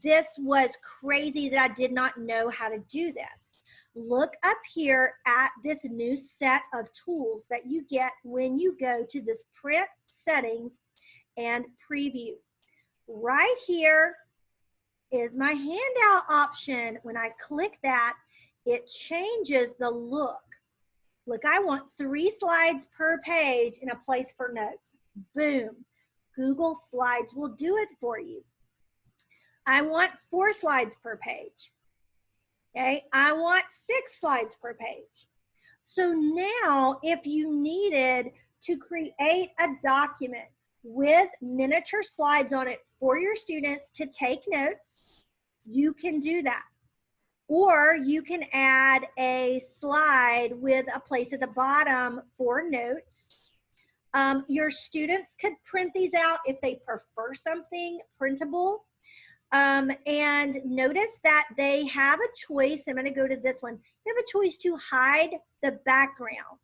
This was crazy that I did not know how to do this. Look up here at this new set of tools that you get when you go to this Print, Settings, and Preview. Right here is my handout option. When I click that, it changes the look. Look, I want 3 slides per page and a place for notes. Boom. Google Slides will do it for you. I want 4 slides per page. Okay, I want 6 slides per page. So now if you needed to create a document with miniature slides on it for your students to take notes, you can do that. Or you can add a slide with a place at the bottom for notes. Your students could print these out if they prefer something printable. And notice that they have a choice. I'm going to go to this one. They have a choice to hide the background.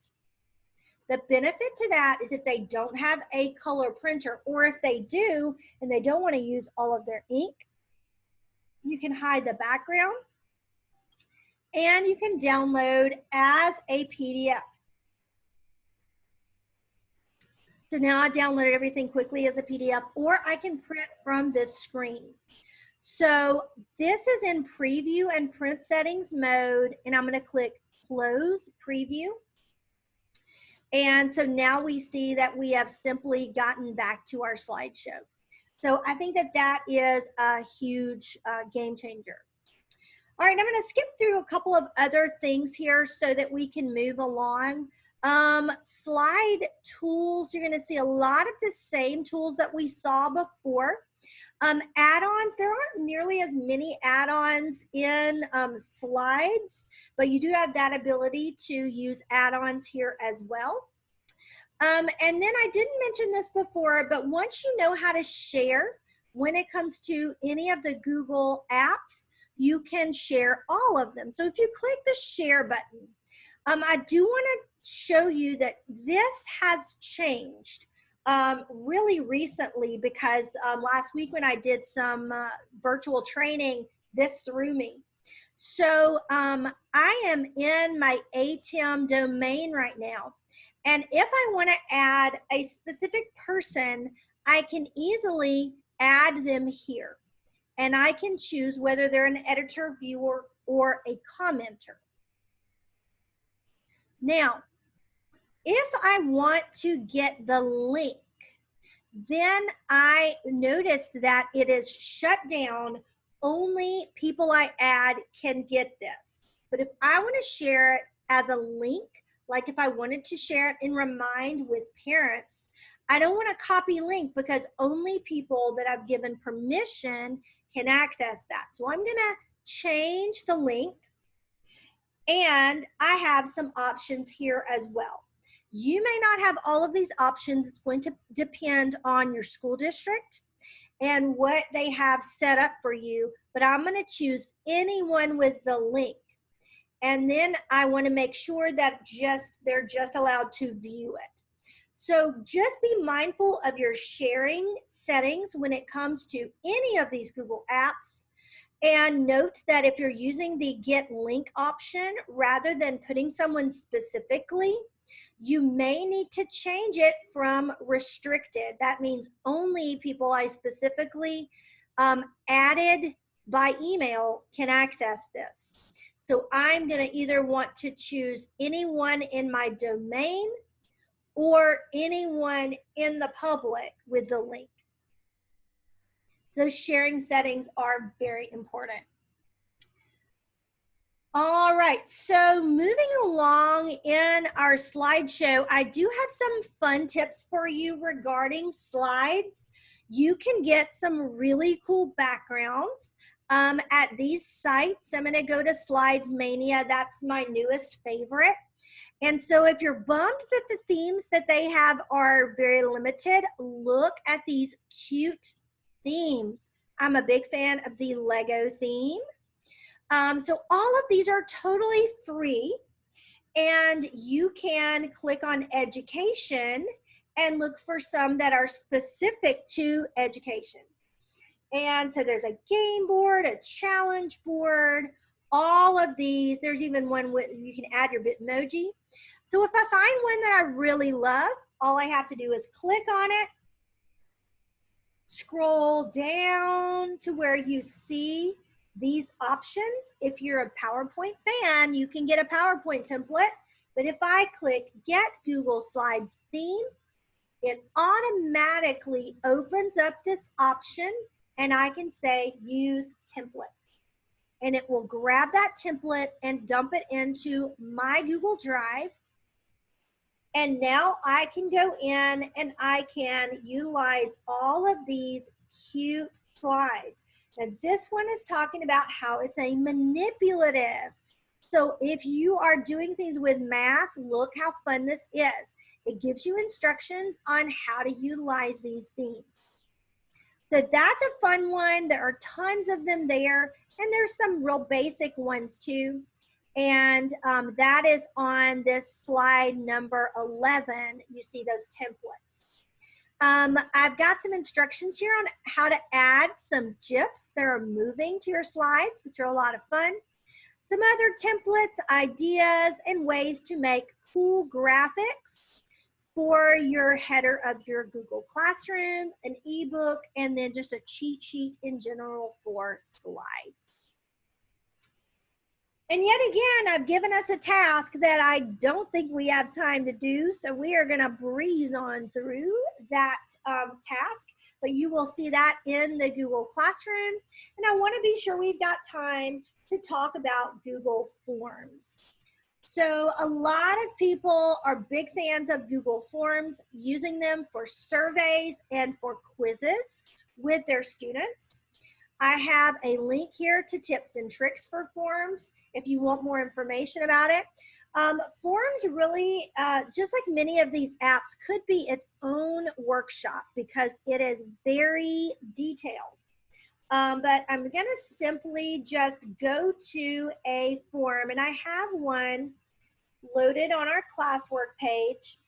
The benefit to that is if they don't have a color printer, or if they do and they don't want to use all of their ink, you can hide the background and you can download as a PDF. So now I downloaded everything quickly as a PDF, or I can print from this screen. So this is in Preview and Print Settings mode, and I'm going to click Close Preview. And so now we see that we have simply gotten back to our slideshow. So I think that that is a huge game changer. All right, I'm going to skip through a couple of other things here so that we can move along. Slide tools, you're going to see a lot of the same tools that we saw before. Add-ons, there aren't nearly as many add-ons in Slides, but you do have that ability to use add-ons here as well. And then I didn't mention this before, but once you know how to share when it comes to any of the Google apps, you can share all of them. So if you click the share button, I do want to show you that this has changed really recently, because last week when I did some virtual training, this threw me. So I am in my ATM domain right now. And if I want to add a specific person, I can easily add them here. And I can choose whether they're an editor, viewer, or a commenter. Now, if I want to get the link, then I noticed that it is shut down. Only people I add can get this. But if I want to share it as a link, like if I wanted to share it in Remind with parents, I don't want to copy link because only people that I've given permission can access that. So I'm going to change the link. And I have some options here as well. You may not have all of these options. It's going to depend on your school district and what they have set up for you, but I'm going to choose anyone with the link. And then I want to make sure that they're just allowed to view it. So just be mindful of your sharing settings when it comes to any of these Google apps. And note that if you're using the get link option rather than putting someone specifically, you may need to change it from restricted. That means only people I specifically added by email can access this. So I'm going to either want to choose anyone in my domain or anyone in the public with the link. Those sharing settings are very important. All right, so moving along in our slideshow, I do have some fun tips for you regarding slides. You can get some really cool backgrounds at these sites. I'm going to go to Slides Mania. That's my newest favorite. And so if you're bummed that the themes that they have are very limited, look at these cute themes. I'm a big fan of the Lego theme. So all of these are totally free, and you can click on education and look for some that are specific to education. And so there's a game board, a challenge board, all of these. There's even one with, you can add your Bitmoji. So if I find one that I really love, all I have to do is click on it, scroll down to where you see these options. If you're a PowerPoint fan, you can get a PowerPoint template. But if I click Get Google Slides Theme, it automatically opens up this option, and I can say Use Template. And it will grab that template and dump it into my Google Drive. And now I can go in and I can utilize all of these cute slides. Now this one is talking about how it's a manipulative. So if you are doing things with math, look how fun this is. It gives you instructions on how to utilize these themes. So that's a fun one. There are tons of them there, and there's some real basic ones too. And that is on this slide number 11. You see those templates. I've got some instructions here on how to add some GIFs that are moving to your slides, which are a lot of fun. Some other templates, ideas, and ways to make cool graphics for your header of your Google Classroom, an ebook, and then just a cheat sheet in general for slides. And yet again, I've given us a task that I don't think we have time to do, so we are going to breeze on through that task, but you will see that in the Google Classroom. And I want to be sure we've got time to talk about Google Forms. So a lot of people are big fans of Google Forms, using them for surveys and for quizzes with their students. I have a link here to tips and tricks for forms if you want more information about it. Forms really, just like many of these apps, could be its own workshop because it is very detailed. But I'm going to simply just go to a form, and I have one loaded on our classwork page.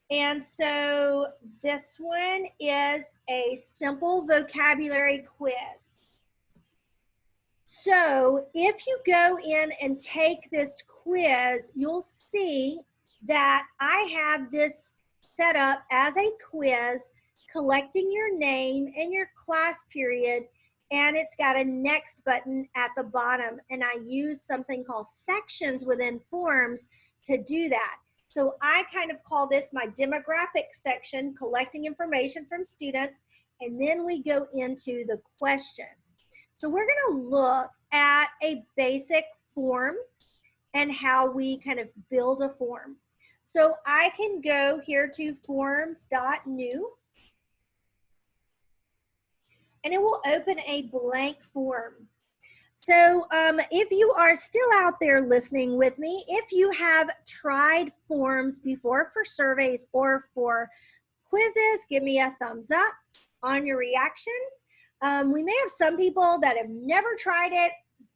And so this one is a simple vocabulary quiz. So if you go in and take this quiz, you'll see that I have this set up as a quiz, collecting your name and your class period, and it's got a next button at the bottom. And I use something called sections within forms to do that. So I kind of call this my demographic section, collecting information from students, and then we go into the questions. So we're going to look at a basic form and how we kind of build a form. So I can go here to forms.new, and it will open a blank form. So if you are still out there listening with me, if you have tried forms before for surveys or for quizzes, give me a thumbs up on your reactions. We may have some people that have never tried it.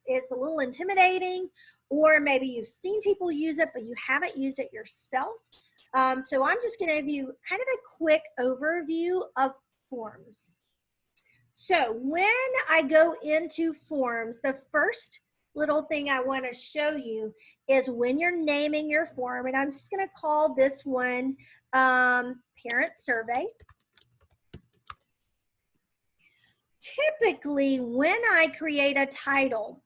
It's a little intimidating, or maybe you've seen people use it, but you haven't used it yourself. So I'm just going to give you kind of a quick overview of forms. So when I go into forms, the first little thing I want to show you is when you're naming your form, and I'm just going to call this one parent survey. Typically, when I create a title,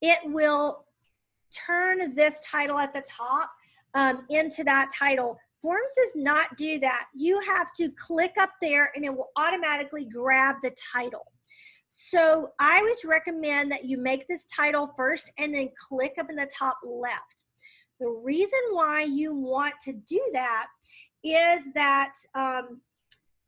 it will turn this title at the top into that title. Forms does not do that. You have to click up there and it will automatically grab the title. So I always recommend that you make this title first and then click up in the top left. The reason why you want to do that is that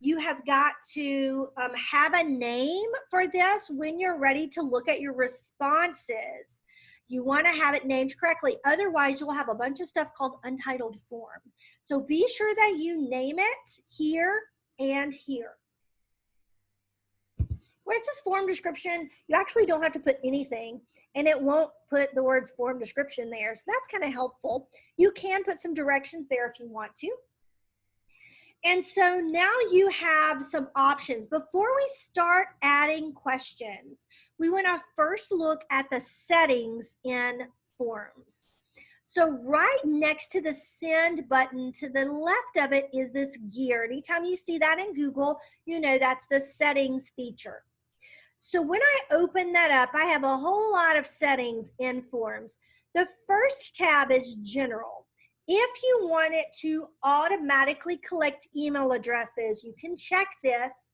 you have got to have a name for this when you're ready to look at your responses. You want to have it named correctly. Otherwise, you'll have a bunch of stuff called untitled form. So be sure that you name it here and here. Where it says form description, you actually don't have to put anything, and it won't put the words form description there. So that's kind of helpful. You can put some directions there if you want to. And so now you have some options. Before we start adding questions, we want to first look at the settings in forms. So right next to the send button to the left of it is this gear. Anytime you see that in Google, you know that's the settings feature. So when I open that up, I have a whole lot of settings in forms. The first tab is general. If you want it to automatically collect email addresses, you can check this.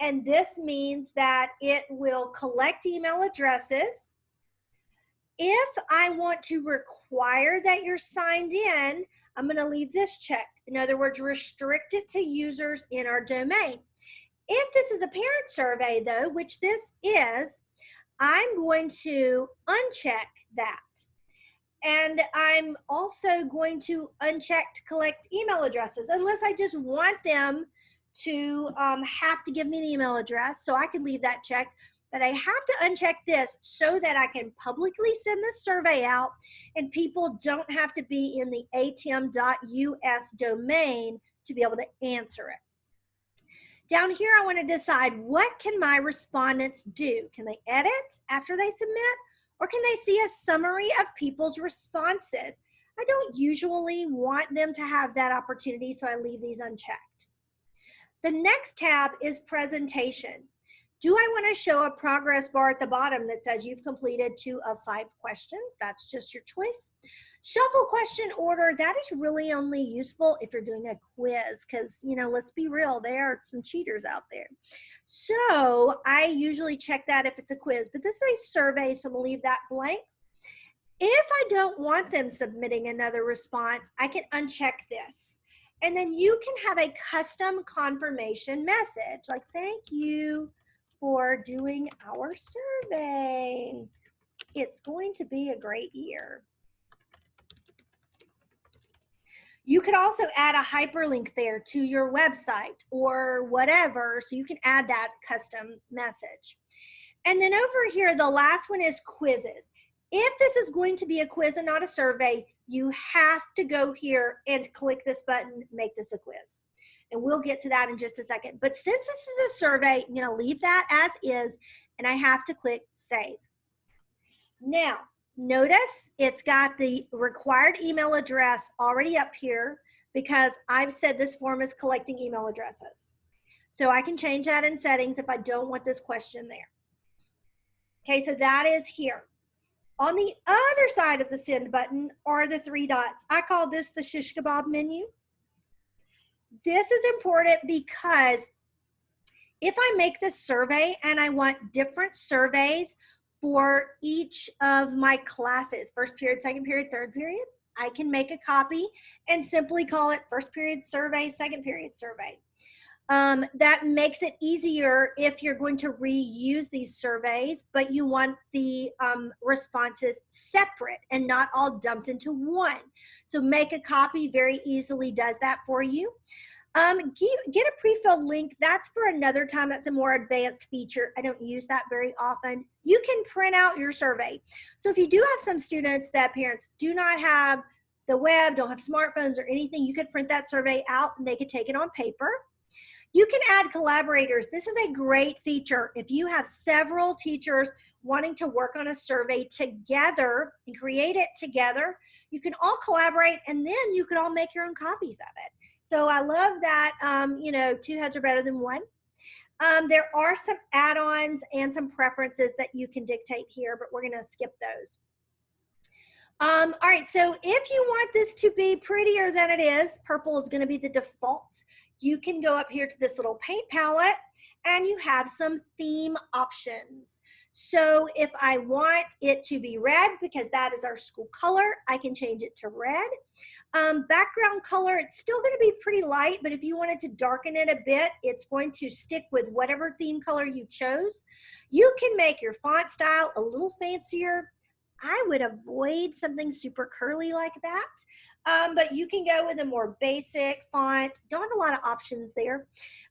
And this means that it will collect email addresses. If I want to require that you're signed in, I'm going to leave this checked. In other words, restrict it to users in our domain. If this is a parent survey, though, which this is, I'm going to uncheck that. And I'm also going to uncheck to collect email addresses, unless I just want them to have to give me an email address. So I could leave that checked. But I have to uncheck this so that I can publicly send this survey out and people don't have to be in the atm.us domain to be able to answer it. Down here, I want to decide, what can my respondents do? Can they edit after they submit? Or can they see a summary of people's responses? I don't usually want them to have that opportunity, so I leave these unchecked. The next tab is presentation. Do I want to show a progress bar at the bottom that says you've completed 2 of 5 questions? That's just your choice. Shuffle question order, that is really only useful if you're doing a quiz, because, you know, let's be real, there are some cheaters out there. So I usually check that if it's a quiz, but this is a survey, so I'm going to leave that blank. If I don't want them submitting another response, I can uncheck this. And then you can have a custom confirmation message, like, thank you for doing our survey. It's going to be a great year. You could also add a hyperlink there to your website or whatever, so you can add that custom message. And then over here, the last one is quizzes. If this is going to be a quiz and not a survey, you have to go here and click this button, make this a quiz. And we'll get to that in just a second. But since this is a survey, I'm going to leave that as is, and I have to click save. Now, notice it's got the required email address already up here because I've said this form is collecting email addresses. So I can change that in settings if I don't want this question there. Okay, so that is here. On the other side of the send button are the 3 dots. I call this the shish kebab menu. This is important because if I make this survey and I want different surveys for each of my classes, first period, second period, third period, I can make a copy and simply call it first period survey, second period survey. That makes it easier if you're going to reuse these surveys, but you want the responses separate and not all dumped into one. So Make a Copy very easily does that for you. Get a pre-filled link. That's for another time. That's a more advanced feature. I don't use that very often. You can print out your survey. So if you do have some students that parents do not have the web, don't have smartphones or anything, you could print that survey out and they could take it on paper. You can add collaborators. This is a great feature. If you have several teachers wanting to work on a survey together and create it together, you can all collaborate and then you can all make your own copies of it. So I love that, you know, two heads are better than one. There are some add-ons and some preferences that you can dictate here, but we're going to skip those. All right, so if you want this to be prettier than it is, purple is going to be the default. You can go up here to this little paint palette and you have some theme options. So if I want it to be red, because that is our school color, I can change it to red. Background color, it's still going to be pretty light, but if you wanted to darken it a bit, it's going to stick with whatever theme color you chose. You can make your font style a little fancier. I would avoid something super curly like that, but you can go with a more basic font. Don't have a lot of options there.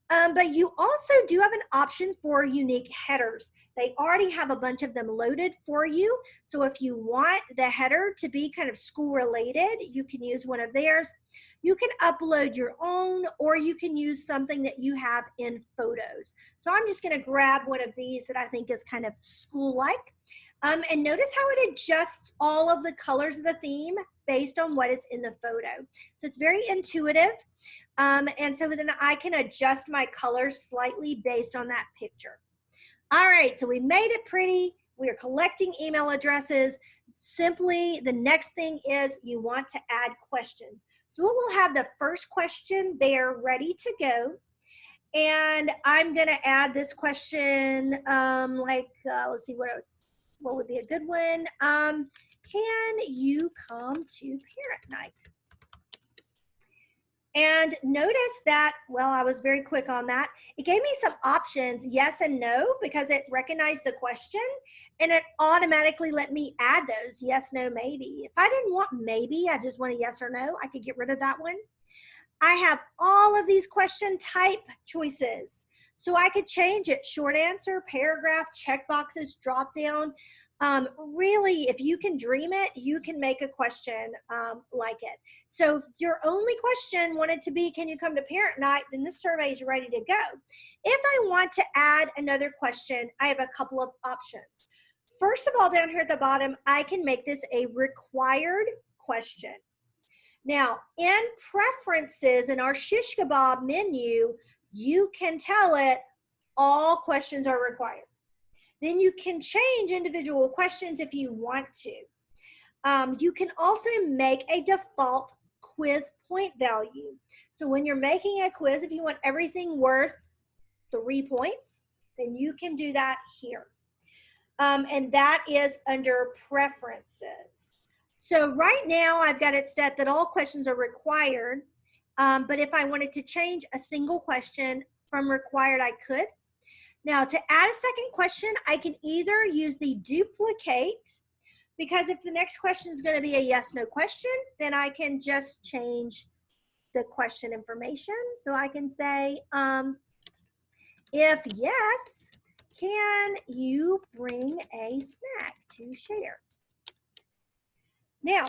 But you also do have an option for unique headers. They already have a bunch of them loaded for you. So if you want the header to be kind of school related, you can use one of theirs. You can upload your own, or you can use something that you have in photos. So I'm just going to grab one of these that I think is kind of school-like. And notice how it adjusts all of the colors of the theme based on what is in the photo. So it's very intuitive. And so then I can adjust my colors slightly based on that picture. All right, so we made it pretty. We are collecting email addresses. Simply, the next thing is you want to add questions. So we'll have the first question there ready to go. And I'm going to add this question, let's see what else. What would be a good one? Can you come to parent night? And notice that, well, I was very quick on that. It gave me some options, yes and no, because it recognized the question and it automatically let me add those, yes, no, maybe. If I didn't want maybe, I just want a yes or no, I could get rid of that one. I have all of these question type choices. So I could change it, short answer, paragraph, checkboxes, drop down. Really, if you can dream it, you can make a question like it. So if your only question wanted to be, can you come to parent night, then this survey is ready to go. If I want to add another question, I have a couple of options. First of all, down here at the bottom, I can make this a required question. Now, in preferences in our shish kebab menu, you can tell it all questions are required. Then you can change individual questions if you want to. You can also make a default quiz point value. So when you're making a quiz, if you want everything worth 3 points, then you can do that here. And that is under preferences. So right now I've got it set that all questions are required, but if I wanted to change a single question from required, I could. Now to add a second question, I can either use the duplicate, because if the next question is going to be a yes, no question, then I can just change the question information. So I can say, if yes, can you bring a snack to share? Now,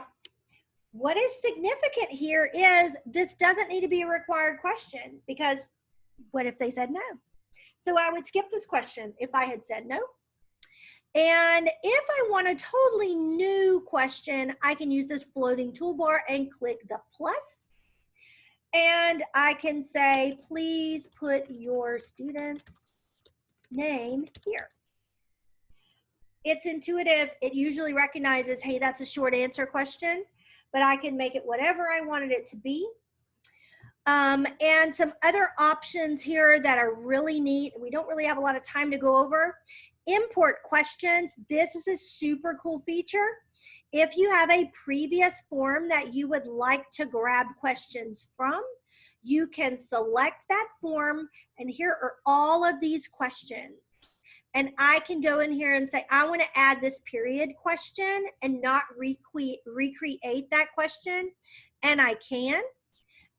what is significant here is this doesn't need to be a required question, because what if they said no? So I would skip this question if I had said no. And if I want a totally new question, I can use this floating toolbar and click the plus. And I can say, please put your student's name here. It's intuitive. It usually recognizes, hey, that's a short answer question, but I can make it whatever I wanted it to be. And some other options here that are really neat. We don't really have a lot of time to go over. Import questions. This is a super cool feature. If you have a previous form that you would like to grab questions from, you can select that form, and here are all of these questions. And I can go in here and say, I want to add this period question and not recreate that question. And I can.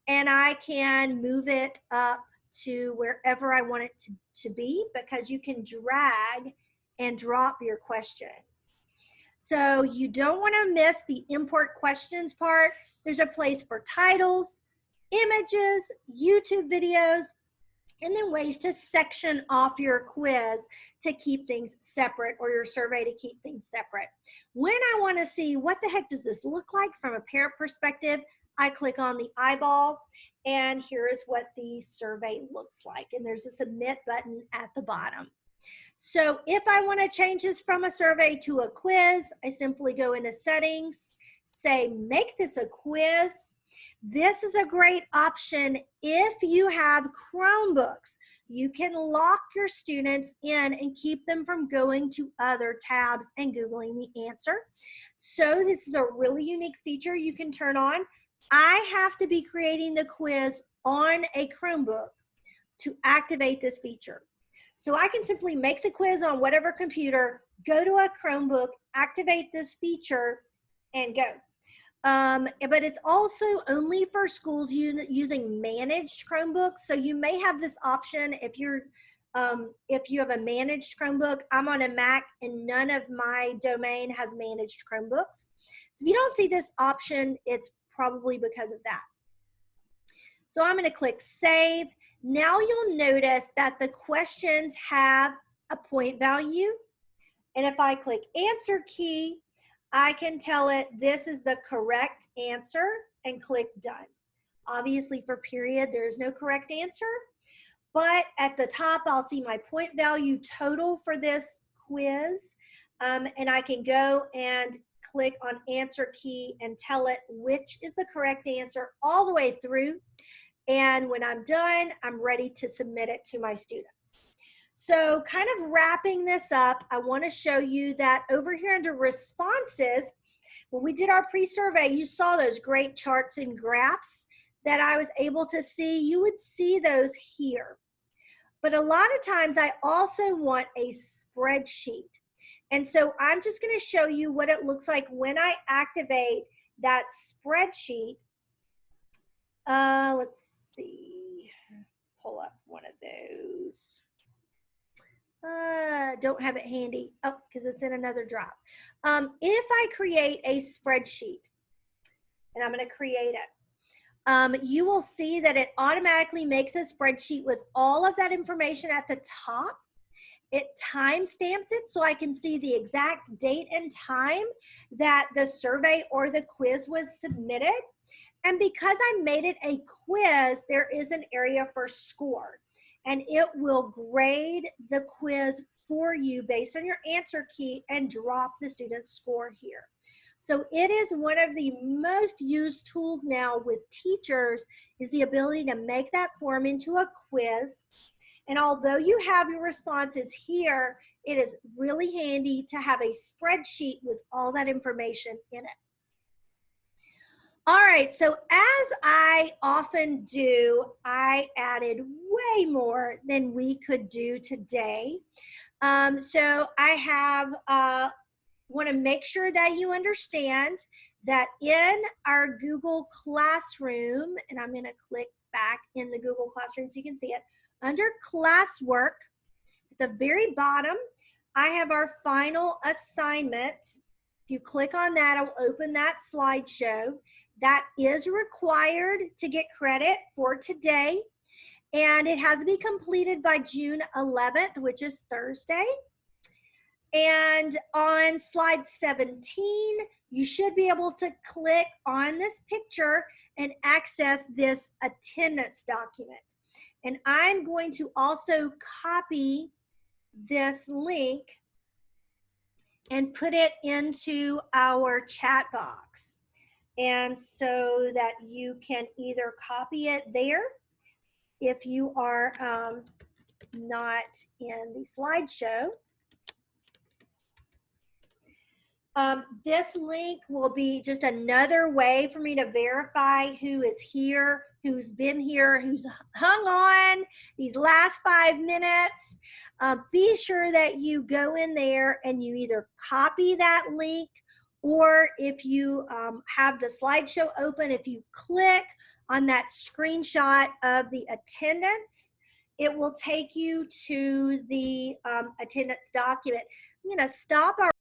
And I can move it up to wherever I want it to be, because you can drag and drop your questions. So you don't want to miss the import questions part. There's a place for titles, images, YouTube videos, and then ways to section off your quiz to keep things separate, or your survey to keep things separate. When I want to see what the heck does this look like from a parent perspective, I click on the eyeball, and here is what the survey looks like. And there's a submit button at the bottom. So if I want to change this from a survey to a quiz, I simply go into settings, say make this a quiz. This is a great option if you have Chromebooks. You can lock your students in and keep them from going to other tabs and Googling the answer. So this is a really unique feature you can turn on. I have to be creating the quiz on a Chromebook to activate this feature. So I can simply make the quiz on whatever computer, go to a Chromebook, activate this feature, and go. But it's also only for schools using managed Chromebooks. So you may have this option if you have a managed Chromebook. I'm on a Mac and none of my domain has managed Chromebooks. So if you don't see this option, it's probably because of that. So I'm going to click Save. Now you'll notice that the questions have a point value. And if I click Answer Key, I can tell it this is the correct answer and click Done. Obviously for period, there is no correct answer. But at the top, I'll see my point value total for this quiz. And I can go and click on Answer Key and tell it which is the correct answer all the way through. And when I'm done, I'm ready to submit it to my students. So kind of wrapping this up, I want to show you that over here under responses, when we did our pre-survey, you saw those great charts and graphs that I was able to see. You would see those here. But a lot of times I also want a spreadsheet. And so I'm just going to show you what it looks like when I activate that spreadsheet. Let's see, pull up one of those. Don't have it handy. Oh, because it's in another drop. If I create a spreadsheet, and I'm going to create it, you will see that it automatically makes a spreadsheet with all of that information at the top. It timestamps it so I can see the exact date and time that the survey or the quiz was submitted. And because I made it a quiz, there is an area for score. And it will grade the quiz for you based on your answer key and drop the student's score here. So it is one of the most used tools now with teachers, is the ability to make that form into a quiz. And although you have your responses here, it is really handy to have a spreadsheet with all that information in it. All right, so as I often do, I added way more than we could do today. So I want to make sure that you understand that in our Google Classroom, and I'm going to click back in the Google Classroom so you can see it, under classwork, at the very bottom, I have our final assignment. If you click on that, it'll open that slideshow. That is required to get credit for today. And it has to be completed by June 11th, which is Thursday. And on slide 17, you should be able to click on this picture and access this attendance document. And I'm going to also copy this link and put it into our chat box. And so that you can either copy it there if you are not in the slideshow. This link will be just another way for me to verify who is here who's been here, who's hung on these last 5 minutes. Be sure that you go in there and you either copy that link, or if you have the slideshow open, if you click on that screenshot of the attendance, it will take you to the attendance document. I'm going to stop our